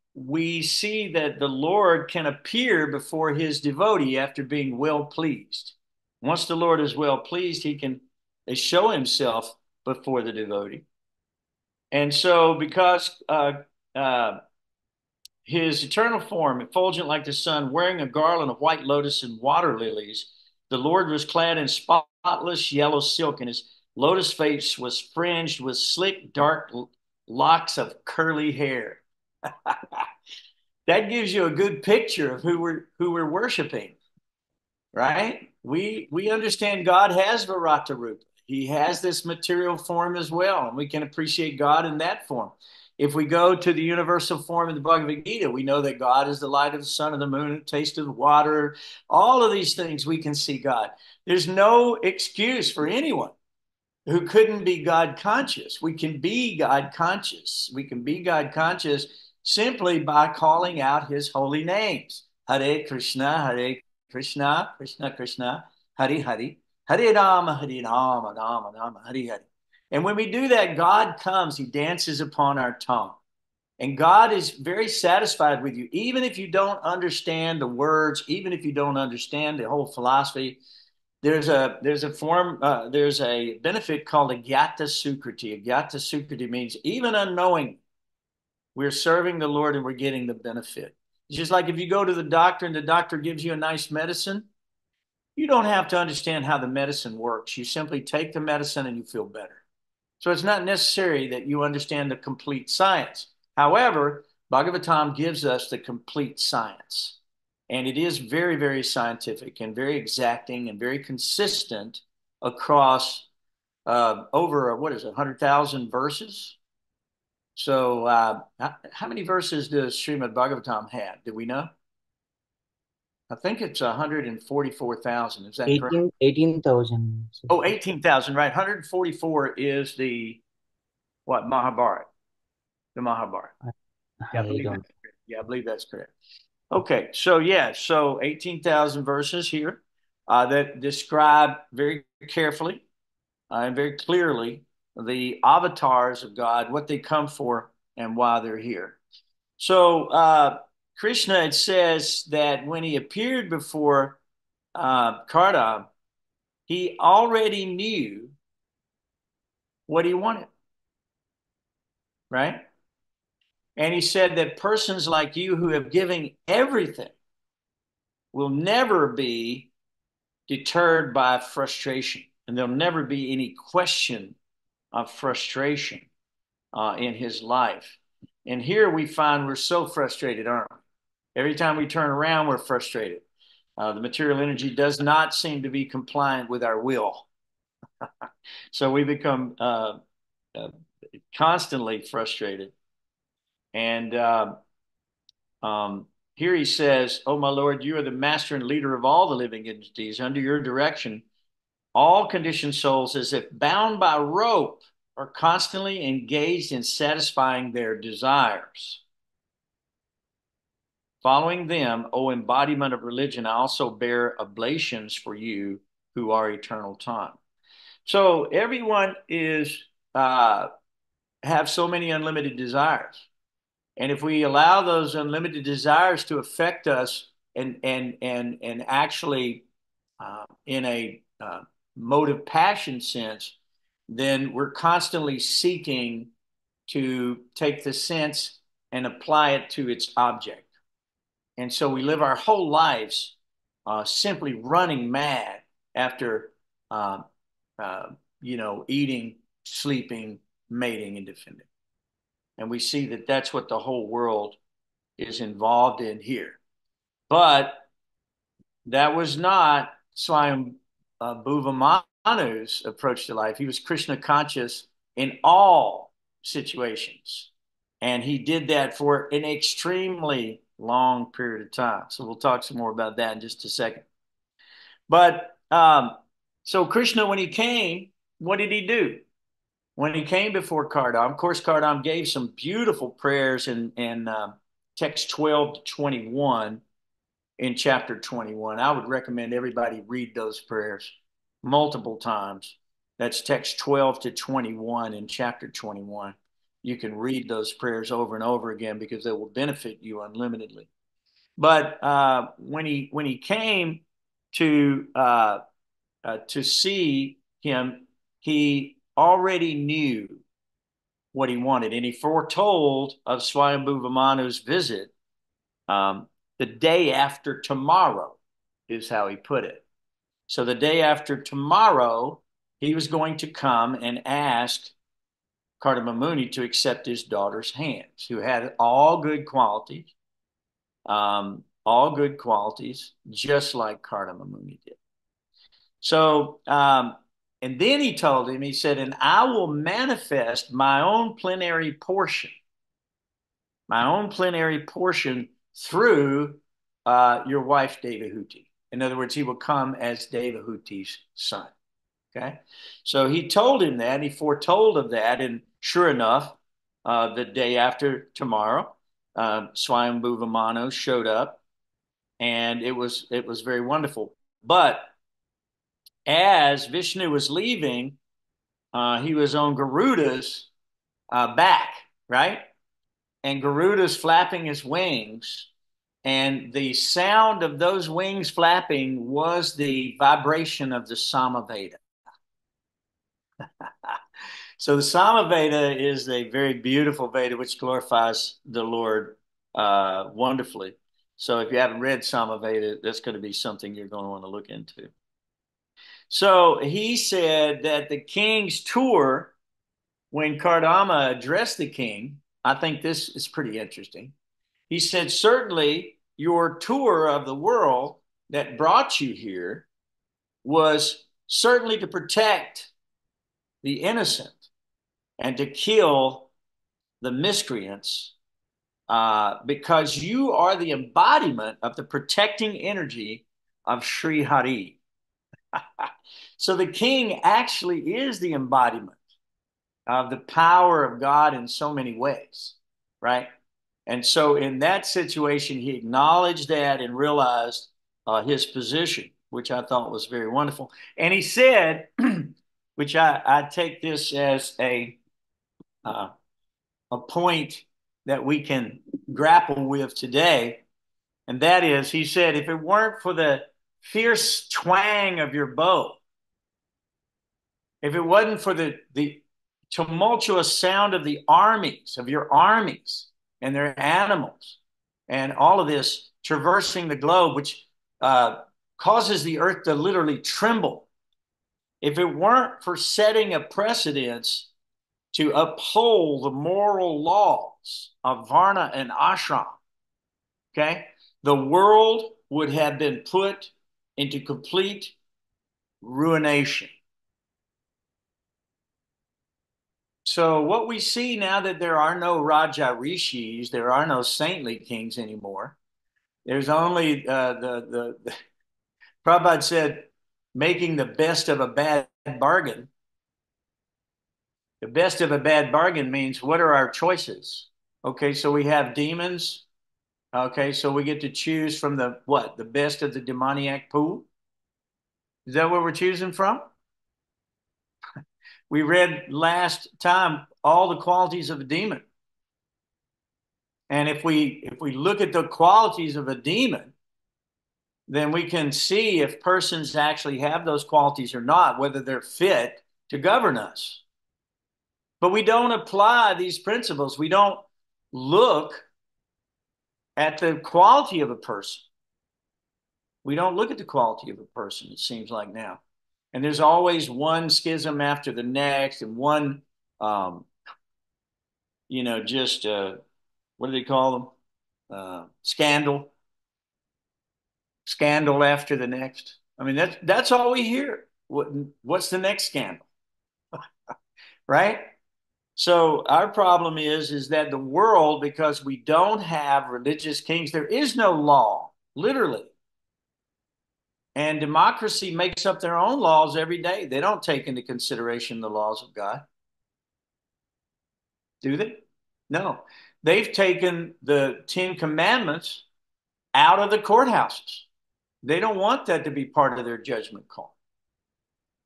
see that the Lord can appear before his devotee after being well pleased. Once the Lord is well pleased, he can show himself before the devotee. And so because his eternal form, effulgent like the sun, wearing a garland of white lotus and water lilies, the Lord was clad in spotless yellow silk, and his lotus face was fringed with slick, dark locks of curly hair. That gives you a good picture of who we're worshiping, right? We understand God has Virata Rupa. He has this material form as well, and we can appreciate God in that form. If we go to the universal form of the Bhagavad Gita, we know that God is the light of the sun and the moon, and taste of the water. All of these things we can see God. There's no excuse for anyone who couldn't be God conscious. We can be God conscious. We can be God conscious simply by calling out his holy names. Hare Krishna, Krishna Krishna, Hare Hare, Hare Rama, Rama Rama, Hare Hare. And when we do that, God comes, he dances upon our tongue. And God is very satisfied with you, even if you don't understand the words, even if you don't understand the whole philosophy. There's a benefit called a Gyata Sukriti. A Gyata Sukriti means even unknowing, we're serving the Lord and we're getting the benefit. It's just like if you go to the doctor and the doctor gives you a nice medicine, you don't have to understand how the medicine works. You simply take the medicine and you feel better. So it's not necessary that you understand the complete science. However, Bhagavatam gives us the complete science. And it is very, very scientific and very exacting and very consistent across over, 100,000 verses? So how many verses does Srimad Bhagavatam have? Do we know? I think it's 144,000. Is that correct? 18,000. Oh, 18,000, right. 144 is the, Mahabharata. The Mahabharata. Yeah, I believe that's correct. Okay, so 18,000 verses here that describe very carefully and very clearly the avatars of God, what they come for, and why they're here. So Krishna, it says that when he appeared before Kardama, he already knew what he wanted, right? And he said that persons like you who have given everything will never be deterred by frustration, and there'll never be any question of frustration in his life. And here we find we're so frustrated, aren't we? Every time we turn around, we're frustrated. The material energy does not seem to be compliant with our will. So we become constantly frustrated. And here he says, "Oh, my Lord, you are the master and leader of all the living entities. Under your direction, all conditioned souls, as if bound by rope, are constantly engaged in satisfying their desires. Following them, O embodiment of religion, I also bear oblations for you who are eternal time." So everyone is have so many unlimited desires. And if we allow those unlimited desires to affect us and actually in a mode of passion sense, then we're constantly seeking to take the sense and apply it to its object. And so we live our whole lives simply running mad after, uh, uh, eating, sleeping, mating, and defending. And we see that that's what the whole world is involved in here. But that was not Swayam Bhuvamanu's approach to life. He was Krishna conscious in all situations. And he did that for an extremely long period of time. So we'll talk some more about that in just a second. But so Krishna, when he came, what did he do? When he came before Kardama, of course, Kardama gave some beautiful prayers in text 12 to 21 in chapter 21. I would recommend everybody read those prayers multiple times. That's text 12 to 21 in chapter 21. You can read those prayers over and over again because they will benefit you unlimitedly. But when he came to see him, he already knew what he wanted, and he foretold of Swayambhuva Manu's visit. The day after tomorrow is how he put it. So the day after tomorrow, he was going to come and ask Kardama Muni to accept his daughter's hands, who had all good qualities, just like Kardama Muni did. So, and then he told him, he said, and I will manifest my own plenary portion through your wife Devahuti. In other words, he will come as Devahuti's son. Okay, so he told him that, he foretold of that, and sure enough, the day after tomorrow, Swayambhuva Manu showed up, and it was very wonderful. But as Vishnu was leaving, he was on Garuda's back, right? And Garuda's flapping his wings, and the sound of those wings flapping was the vibration of the Samaveda. So the Samaveda is a very beautiful Veda which glorifies the Lord wonderfully. So if you haven't read Samaveda, that's going to be something you're going to want to look into. So he said that the king's tour, when Kardama addressed the king, I think this is pretty interesting. He said, certainly your tour of the world that brought you here was certainly to protect the innocent and to kill the miscreants, because you are the embodiment of the protecting energy of Sri Hari. So the king actually is the embodiment of the power of God in so many ways, right? And so in that situation, he acknowledged that and realized his position, which I thought was very wonderful. And he said, which I take this as a point that we can grapple with today, and that is, he said, if it weren't for the fierce twang of your bow, if it wasn't for the tumultuous sound of your armies and their animals, and all of this traversing the globe, which causes the earth to literally tremble, if it weren't for setting a precedence to uphold the moral laws of Varna and Ashram, okay, the world would have been put into complete ruination. So what we see now, that there are no Raja Rishis, there are no saintly kings anymore. There's only the Prabhupada said, making the best of a bad bargain. The best of a bad bargain means, what are our choices? Okay, so we have demons. Okay, so we get to choose from the best of the demoniac pool. Is that what we're choosing from? We read last time all the qualities of a demon. And if we look at the qualities of a demon, then we can see if persons actually have those qualities or not, whether they're fit to govern us. But we don't apply these principles. We don't look at the quality of a person. We don't look at the quality of a person, it seems like now. And there's always one schism after the next, and one, just what do they call them? Scandal after the next. I mean, that's all we hear. What's the next scandal? Right? So our problem is that the world, because we don't have religious kings, there is no law, literally. And democracy makes up their own laws every day. They don't take into consideration the laws of God. Do they? No. They've taken the 10 Commandments out of the courthouses. They don't want that to be part of their judgment call.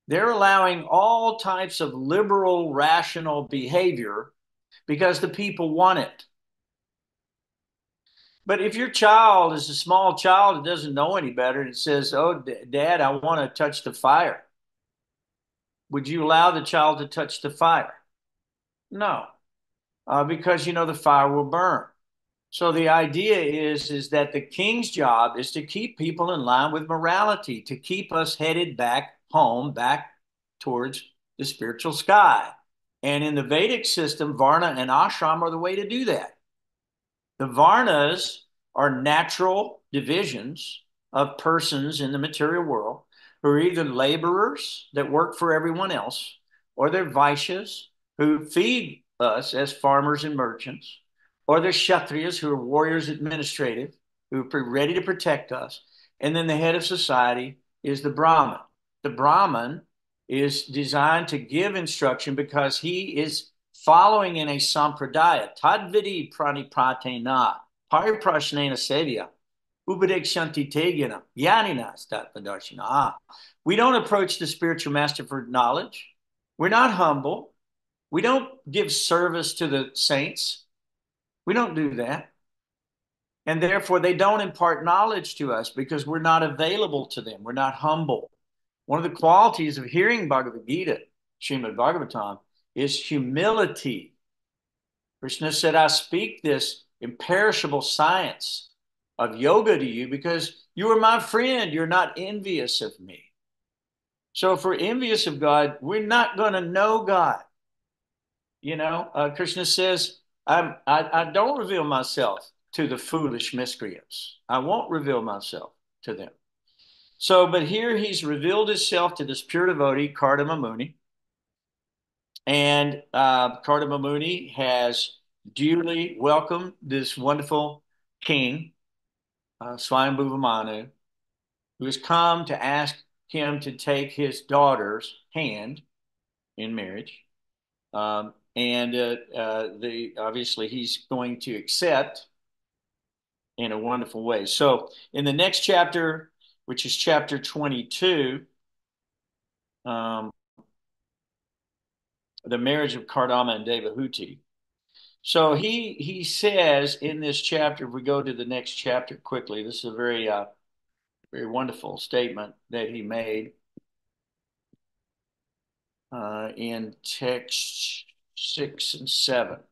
They're allowing all types of liberal, rational behavior because the people want it. But if your child is a small child that doesn't know any better and it says, "Oh, Dad, I want to touch the fire," would you allow the child to touch the fire? No, because the fire will burn. So the idea is that the king's job is to keep people in line with morality, to keep us headed back home, back towards the spiritual sky. And in the Vedic system, Varna and Ashram are the way to do that. The Varnas are natural divisions of persons in the material world who are either laborers that work for everyone else, or they're Vaishyas who feed us as farmers and merchants, or they're Kshatriyas who are warriors administrative, who are ready to protect us. And then the head of society is the Brahmin. The Brahmin is designed to give instruction because he is following in a sampradaya. Tadvidi pranipratena, pariprashnena sevya, upadekshanti tegena, yanina statvadarshina. We don't approach the spiritual master for knowledge. We're not humble. We don't give service to the saints. We don't do that. And therefore, they don't impart knowledge to us because we're not available to them. We're not humble. One of the qualities of hearing Bhagavad Gita, Srimad Bhagavatam, is humility. Krishna said, "I speak this imperishable science of yoga to you because you are my friend. You're not envious of me." So if we're envious of God, we're not going to know God. Krishna says, I don't reveal myself to the foolish miscreants. I won't reveal myself to them. So, but here he's revealed himself to this pure devotee, Kardama Muni. And Kardama Muni has duly welcomed this wonderful king, Swayambhuva Manu, who has come to ask him to take his daughter's hand in marriage. Obviously he's going to accept in a wonderful way. So in the next chapter, which is chapter 22, the marriage of Kardama and Devahuti. So he says in this chapter, if we go to the next chapter quickly, this is a very very wonderful statement that he made in text 6 and 7.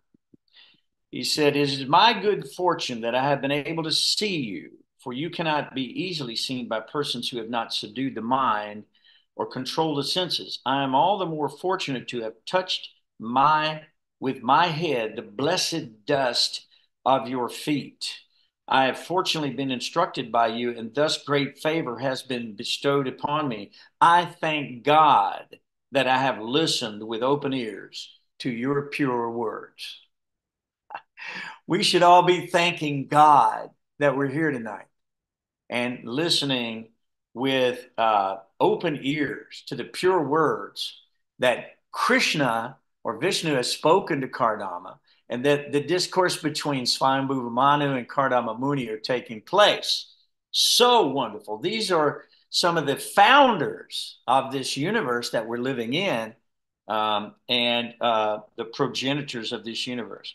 He said, "It is my good fortune that I have been able to see you, for you cannot be easily seen by persons who have not subdued the mind or controlled the senses. I am all the more fortunate to have touched with my head the blessed dust of your feet. I have fortunately been instructed by you, and thus great favor has been bestowed upon me. I thank God that I have listened with open ears to your pure words." We should all be thanking God that we're here tonight and listening with open ears to the pure words that Krishna or Vishnu has spoken to Kardama, and that the discourse between Swayambhuva Manu and Kardama Muni are taking place. So wonderful. These are some of the founders of this universe that we're living in, and the progenitors of this universe.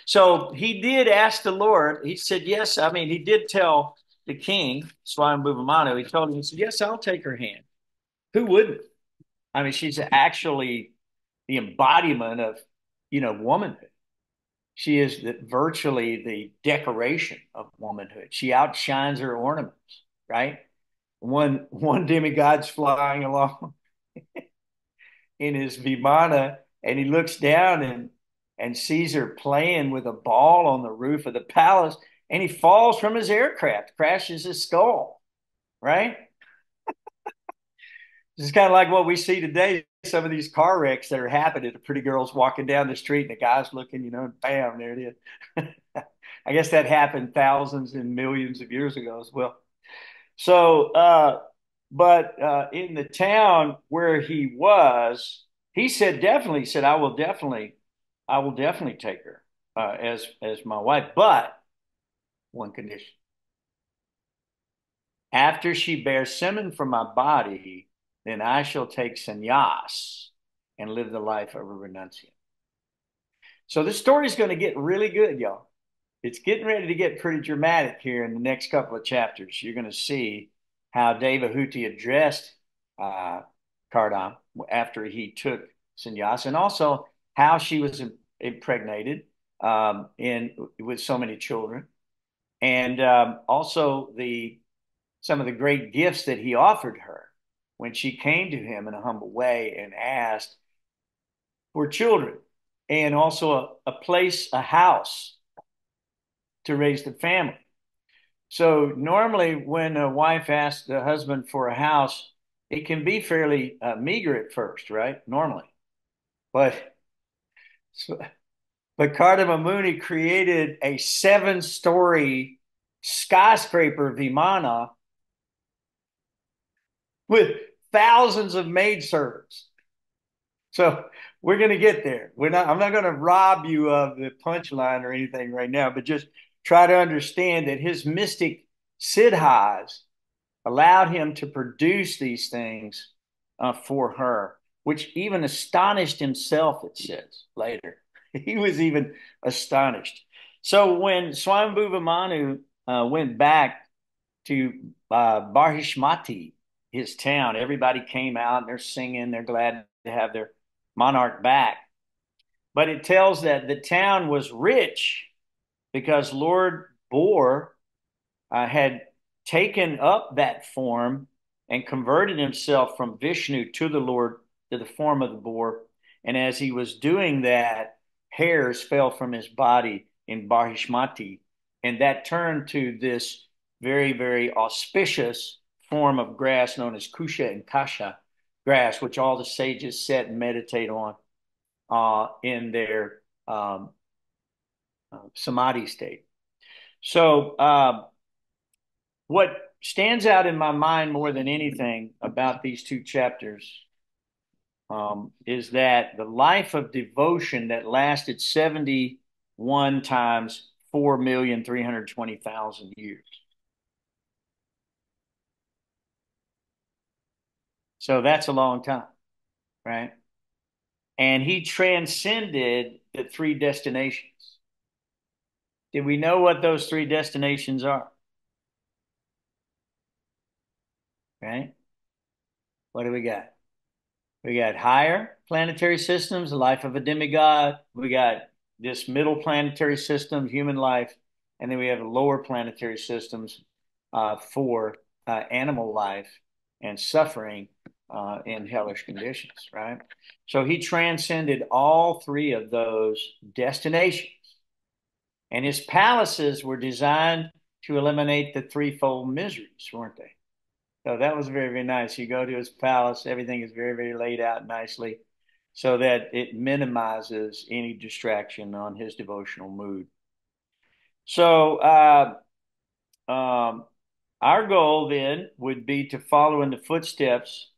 So he did ask the Lord. He said, yes. I mean, he did tell the king, Swayambhuva Manu, he told him, he said, "Yes, I'll take her hand." Who wouldn't? I mean, she's actually the embodiment of, womanhood. She is virtually the decoration of womanhood. She outshines her ornaments, right? One demigod's flying along in his vimana, and he looks down and sees her playing with a ball on the roof of the palace, and he falls from his aircraft, crashes his skull, right? It's kind of like what we see today. Some of these car wrecks that are happening. The pretty girl's walking down the street, and the guy's looking, and bam, there it is. I guess that happened thousands and millions of years ago as well. So, but in the town where he was, he said definitely. He said, I will definitely take her as my wife, but one condition: after she bears semen from my body, then I shall take sannyas and live the life of a renunciant. So this story is going to get really good, y'all. It's getting ready to get pretty dramatic here in the next couple of chapters. You're going to see how Devahuti addressed Kardama after he took sannyas, and also how she was impregnated with so many children, and also some of the great gifts that he offered her when she came to him in a humble way and asked for children, and also a place, a house to raise the family. So normally when a wife asks the husband for a house, it can be fairly meager at first, right? Normally. But so, Kardama Muni created a 7-story skyscraper vimana with thousands of maidservants. So we're going to get there. I'm not going to rob you of the punchline or anything right now, but just try to understand that his mystic siddhas allowed him to produce these things for her, which even astonished himself, it says later. He was even astonished. So when Swambhuva Manu went back to Barhishmati, his town, everybody came out and they're singing, they're glad to have their monarch back. But it tells that the town was rich because Lord Boar had taken up that form and converted himself from Vishnu to the form of the boar. And as he was doing that, hairs fell from his body in Barhishmati, and that turned to this very, very auspicious form of grass known as Kusha and Kasha grass, which all the sages sit and meditate on in their samadhi state. So what stands out in my mind more than anything about these two chapters is that the life of devotion that lasted 71 times 4,320,000 years. So that's a long time, right? And he transcended the 3 destinations. Did we know what those 3 destinations are? Right? What do we got? We got higher planetary systems, the life of a demigod. We got this middle planetary system, human life. And then we have lower planetary systems for animal life and suffering in hellish conditions, right? So he transcended all 3 of those destinations. And his palaces were designed to eliminate the threefold miseries, weren't they? So that was very, very nice. You go to his palace, everything is very, very laid out nicely so that it minimizes any distraction on his devotional mood. So our goal then would be to follow in the footsteps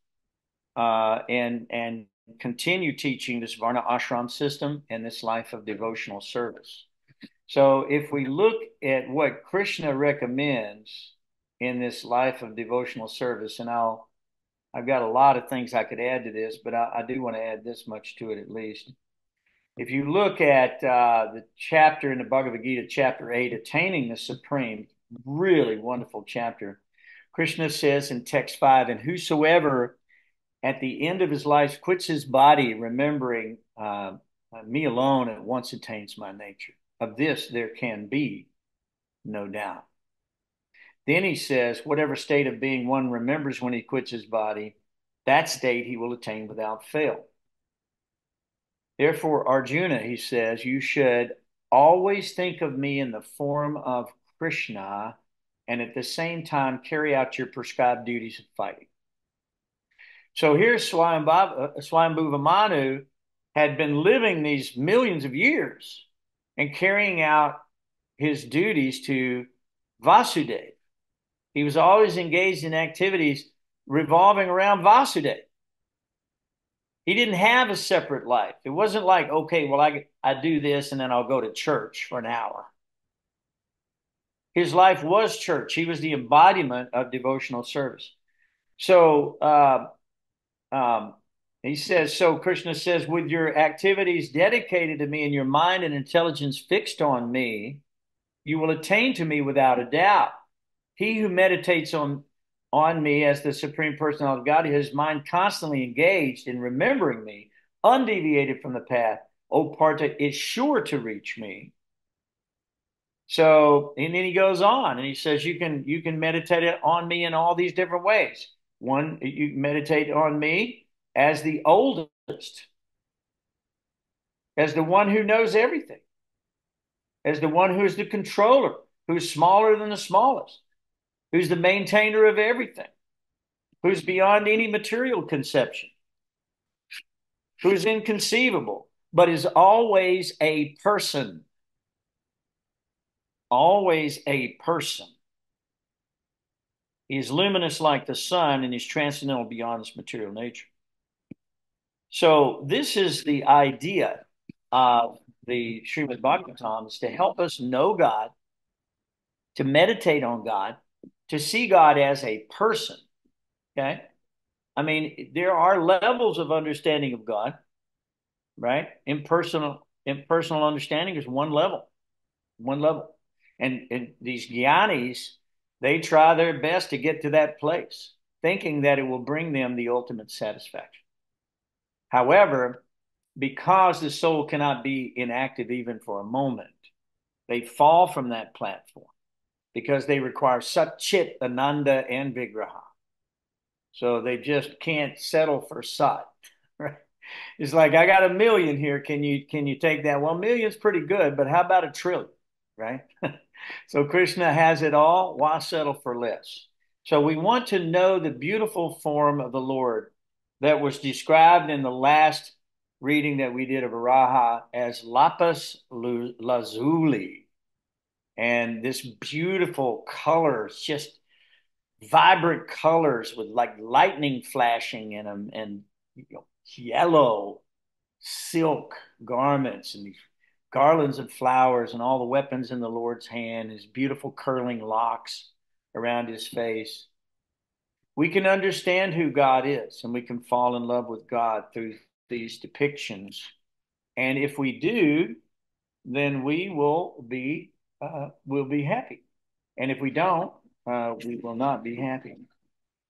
and continue teaching this Varna ashram system and this life of devotional service. So if we look at what Krishna recommends in this life of devotional service, and I've got a lot of things I could add to this, but I do want to add this much to it at least. If you look at the chapter in the Bhagavad Gita, chapter 8, Attaining the Supreme, really wonderful chapter. Krishna says in text 5, and whosoever at the end of his life, quits his body, remembering me alone at once attains my nature. Of this there can be no doubt. Then he says, whatever state of being one remembers when he quits his body, that state he will attain without fail. Therefore, Arjuna, he says, you should always think of me in the form of Krishna and at the same time carry out your prescribed duties of fighting. So here Swayambhuva Manu had been living these millions of years and carrying out his duties to Vasudeva. He was always engaged in activities revolving around Vasudeva. He didn't have a separate life. It wasn't like, okay, well, I do this and then I'll go to church for an hour. His life was church. He was the embodiment of devotional service. So he says, so Krishna says, with your activities dedicated to me and your mind and intelligence fixed on me, you will attain to me without a doubt. He who meditates on me as the Supreme Personality of God, his mind constantly engaged in remembering me, undeviated from the path, O Partha, is sure to reach me. So, and then he goes on and he says, you can meditate on me in all these different ways. One, you meditate on me as the oldest, as the one who knows everything, as the one who is the controller, who's smaller than the smallest, who's the maintainer of everything, who's beyond any material conception, who's inconceivable, but is always a person. Always a person. He is luminous like the sun and is transcendental beyond its material nature. So this is the idea of the Srimad Bhagavatam, is to help us know God, to meditate on God, to see God as a person. Okay? I mean, there are levels of understanding of God, right? Impersonal understanding is one level. And these jnanis, they try their best to get to that place, thinking that it will bring them the ultimate satisfaction. However, because the soul cannot be inactive even for a moment, they fall from that platform because they require Sat-Chit, Ananda, and Vigraha. So they just can't settle for Sat. Right? It's like, I got 1 million here. Can you take that? Well, 1 million's pretty good, but how about 1 trillion? Right? So Krishna has it all. Why settle for less? So we want to know the beautiful form of the Lord that was described in the last reading that we did of Varaha as lapis lazuli. And this beautiful colors, just vibrant colors with like lightning flashing in them, and yellow silk garments and these garlands of flowers and all the weapons in the Lord's hand, his beautiful curling locks around his face. We can understand who God is, and we can fall in love with God through these depictions. And if we do, then we will be happy. And if we don't, we will not be happy.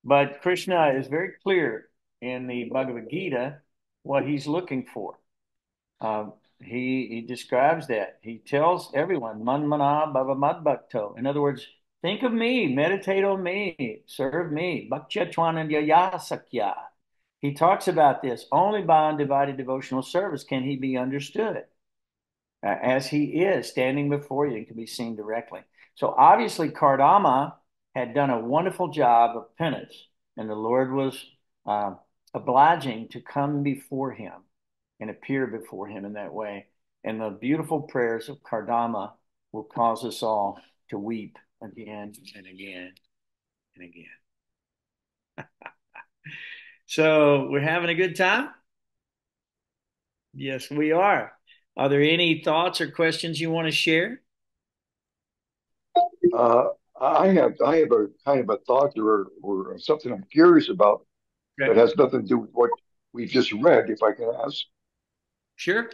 But Krishna is very clear in the Bhagavad Gita what he's looking for. He describes that. He tells everyone, Manmana Bhava Madbhakto. In other words, think of me, meditate on me, serve me. Bhaktya Twanandya Sakya. He talks about this. Only by undivided devotional service can he be understood as he is standing before you and can be seen directly. So obviously Kardama had done a wonderful job of penance, and the Lord was obliging to come before him and appear before him in that way. And the beautiful prayers of Kardama will cause us all to weep again and again and again. So we're having a good time? Yes, we are. Are there any thoughts or questions you want to share? I have a kind of a thought or something I'm curious about that has nothing to do with what we've just read, if I can ask. Sure.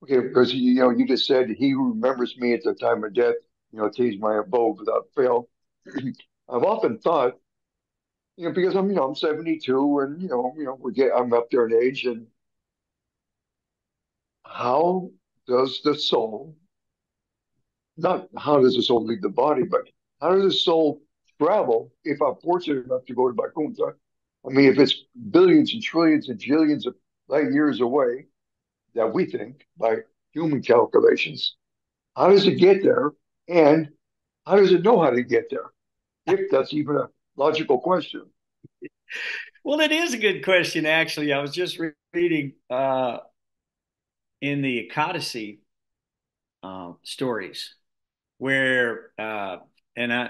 Okay, because you just said, he who remembers me at the time of death, attains my abode without fail. I've often thought Because I'm 72, and I'm up there in age, and how does the soul, not how does the soul leave the body, but how does the soul travel if I'm fortunate enough to go to Vaikuntha? I mean, if it's billions and trillions and jillions of light years away that we think by human calculations, how does it get there? And how does it know how to get there? If that's even a logical question. Well, it is a good question, actually. I was just reading in the Odyssey stories where, and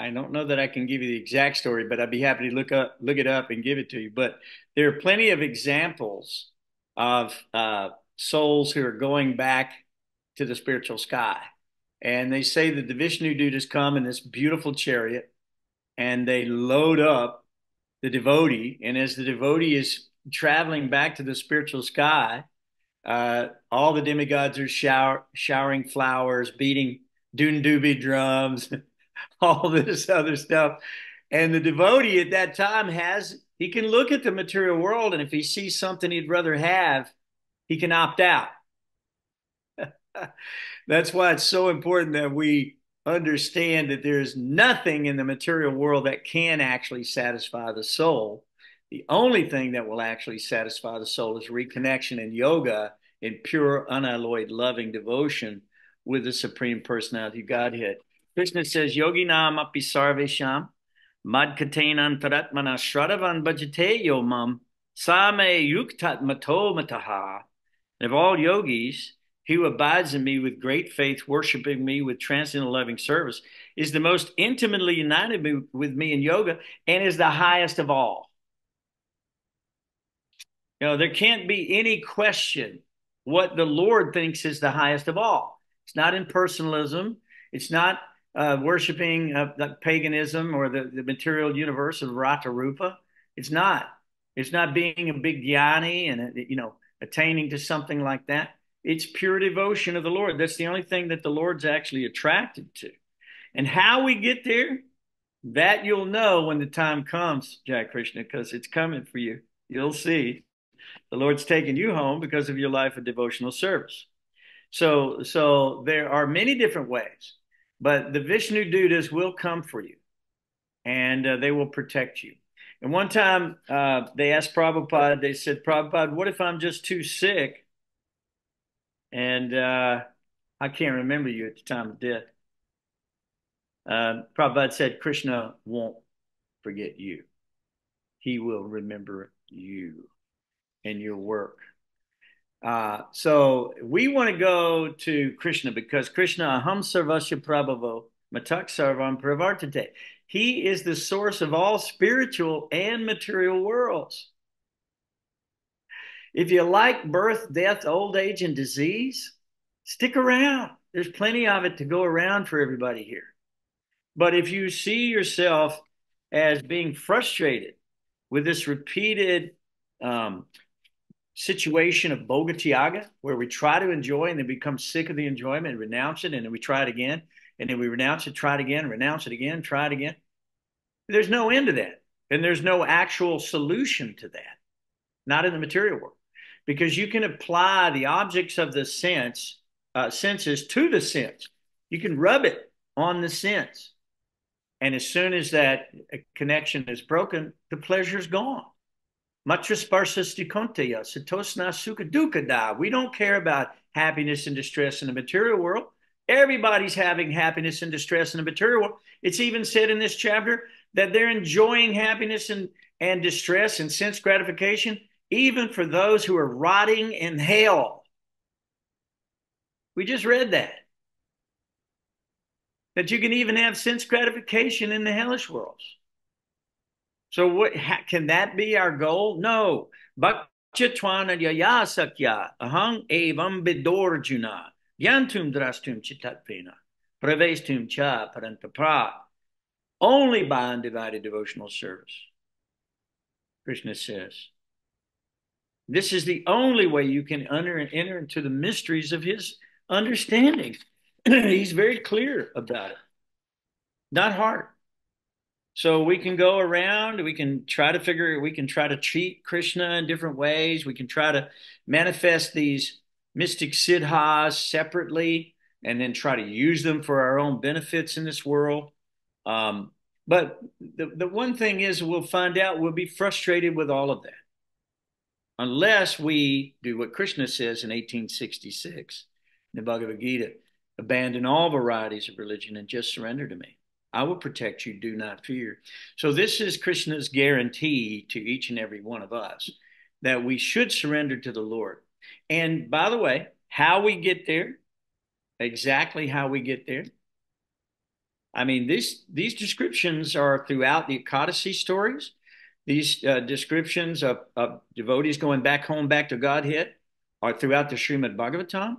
I don't know that I can give you the exact story, but I'd be happy to look it up and give it to you. But there are plenty of examples of souls who are going back to the spiritual sky. And they say that the Vishnu Dutas come in this beautiful chariot and they load up the devotee. And as the devotee is traveling back to the spiritual sky, all the demigods are showering flowers, beating doon drums, all this other stuff. And the devotee at that time he can look at the material world, and if he sees something he'd rather have, he can opt out. That's why it's so important that we understand that there's nothing in the material world that can actually satisfy the soul. The only thing that will actually satisfy the soul is reconnection in yoga, in pure, unalloyed, loving devotion with the Supreme Personality of Godhead. Krishna says, Yogi nam api sarvesham, madkatenan taratmana shradavan bhajate yomam, same yuktat mato mataha. And of all yogis, he who abides in me with great faith, worshiping me with transcendental loving service, is the most intimately united with me in yoga and is the highest of all. There can't be any question what the Lord thinks is the highest of all. It's not impersonalism. It's not worshiping paganism or the material universe of Rata Rupa. It's not. It's not being a big jnani and, attaining to something like that. It's pure devotion of the Lord. That's the only thing that the Lord's actually attracted to. And how we get there, that you'll know when the time comes, Jack Krishna, because it's coming for you. You'll see. The Lord's taking you home because of your life of devotional service. So there are many different ways, but the Vishnu Dutas will come for you, and they will protect you. And one time they asked Prabhupada, they said, Prabhupada, what if I'm just too sick? And I can't remember you at the time of death. Prabhupada said, Krishna won't forget you. He will remember you and your work. So we want to go to Krishna because Krishna, aham sarvasya prabhavo, matak sarvam pravartate. He is the source of all spiritual and material worlds. If you like birth, death, old age, and disease, stick around. There's plenty of it to go around for everybody here. But if you see yourself as being frustrated with this repeated situation of bhogatyaga, where we try to enjoy and then become sick of the enjoyment and renounce it, and then we try it again, and then we renounce it, try it again, renounce it again, try it again. There's no end to that. And there's no actual solution to that, not in the material world. Because you can apply the objects of the senses to the sense. You can rub it on the sense. And as soon as that connection is broken, the pleasure's gone. We don't care about happiness and distress in the material world. Everybody's having happiness and distress in the material world. It's even said in this chapter that they're enjoying happiness and distress and sense gratification, even for those who are rotting in hell. We just read that you can even have sense gratification in the hellish worlds. So can that be our goal? No. Bhaktyatwana yaya sakya ahang evam bidorjuna yantum drastum chitatpena pravestum cha parantapra. Only by undivided devotional service, Krishna says. This is the only way you can enter into the mysteries of his understanding. He's very clear about it. Not hard. So we can go around, we can try to treat Krishna in different ways. We can try to manifest these mystic siddhas separately and then try to use them for our own benefits in this world. But the one thing is, we'll find out we'll be frustrated with all of that unless we do what Krishna says in 1866 in the Bhagavad Gita: abandon all varieties of religion and just surrender to me. I will protect you, do not fear. So this is Krishna's guarantee to each and every one of us, that we should surrender to the Lord. And by the way, how we get there, exactly how we get there, I mean, these descriptions are throughout the Ekadasi stories. These descriptions of devotees going back home, back to Godhead, are throughout the Srimad Bhagavatam.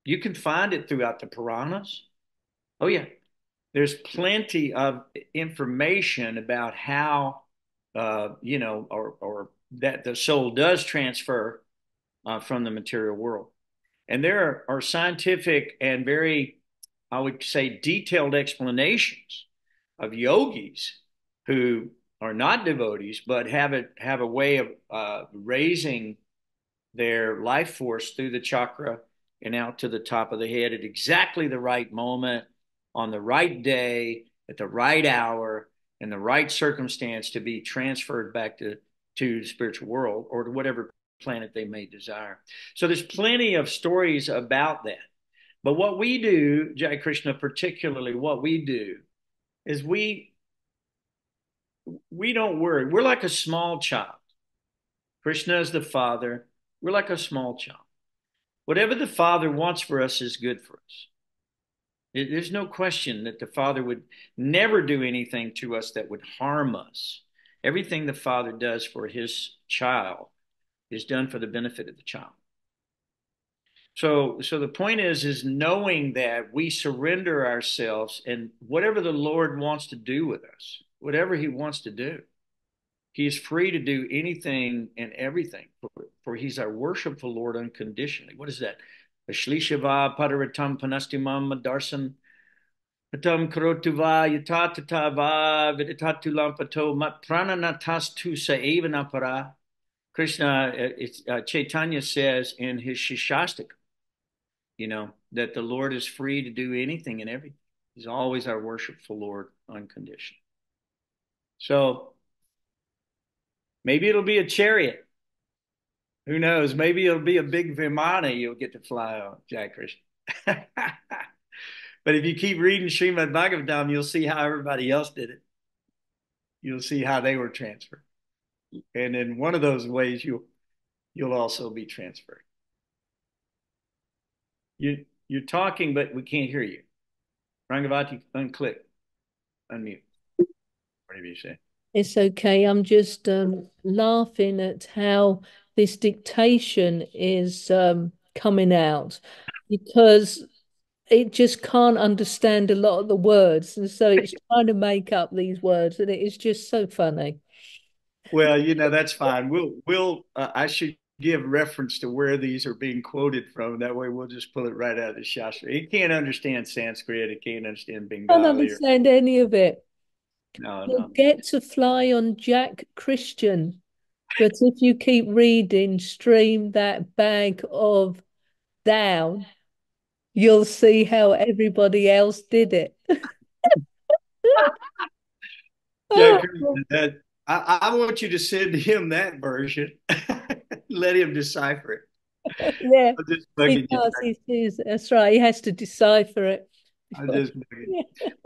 You can find it throughout the Puranas. Oh, yeah. There's plenty of information about how, or that the soul does transfer from the material world. And there are scientific and very, I would say, detailed explanations of yogis who are not devotees, but have a way of raising their life force through the chakra and out to the top of the head at exactly the right moment, on the right day, at the right hour, in the right circumstance to be transferred back to the spiritual world or to whatever planet they may desire. So there's plenty of stories about that. But what we do, Jai Krishna, particularly what we do, is we don't worry. We're like a small child. Krishna is the Father. We're like a small child. Whatever the Father wants for us is good for us. There's no question that the Father would never do anything to us that would harm us. Everything the Father does for his child is done for the benefit of the child. So the point is knowing that we surrender ourselves, and whatever the Lord wants to do with us, whatever he wants to do, he is free to do anything and everything, for he's our worshipful Lord unconditionally. What is that? Ashlishava padaratam panastimam darsan patam karotuva yatatava viditatu lampato mat prananatas sa evanapara. Krishna, Chaitanya says in his Shishastika, that the Lord is free to do anything and everything. He's always our worshipful Lord unconditionally. So maybe it'll be a chariot. Who knows? Maybe it'll be a big Vimana you'll get to fly on, Jai Krishna. But if you keep reading Srimad Bhagavatam, you'll see how everybody else did it. You'll see how they were transferred. And in one of those ways, you'll also be transferred. You're talking, but we can't hear you. Rangavati, unclick, unmute. Whatever you say. It's okay. I'm just laughing at how this dictation is coming out, because it just can't understand a lot of the words, and so it's trying to make up these words, and it is just so funny. Well, that's fine. I should give reference to where these are being quoted from. That way we'll just pull it right out of the Shastra. It can't understand Sanskrit. It can't understand Bengali. I don't understand any of it. No. You'll get to fly on Jack Christian, but if you keep reading, stream that bag of down, you'll see how everybody else did it. Jack, I want you to send him that version. Let him decipher it. Yeah, that's right. He has to decipher it.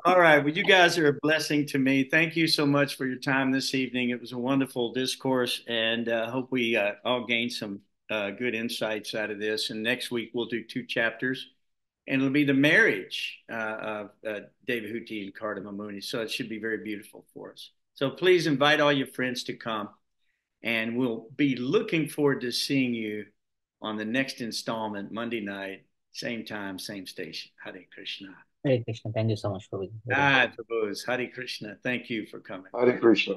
All right. Well, you guys are a blessing to me. Thank you so much for your time this evening. It was a wonderful discourse, and hope we all gained some good insights out of this. And next week we'll do 2 chapters, and it'll be the marriage of Devahuti and Kardama Muni. So it should be very beautiful for us. So please invite all your friends to come, and we'll be looking forward to seeing you on the next installment, Monday night, same time, same station. Hare Krishna. Hare Krishna. Thank you so much for being here. Hare Krishna. Thank you for coming. Hare Krishna.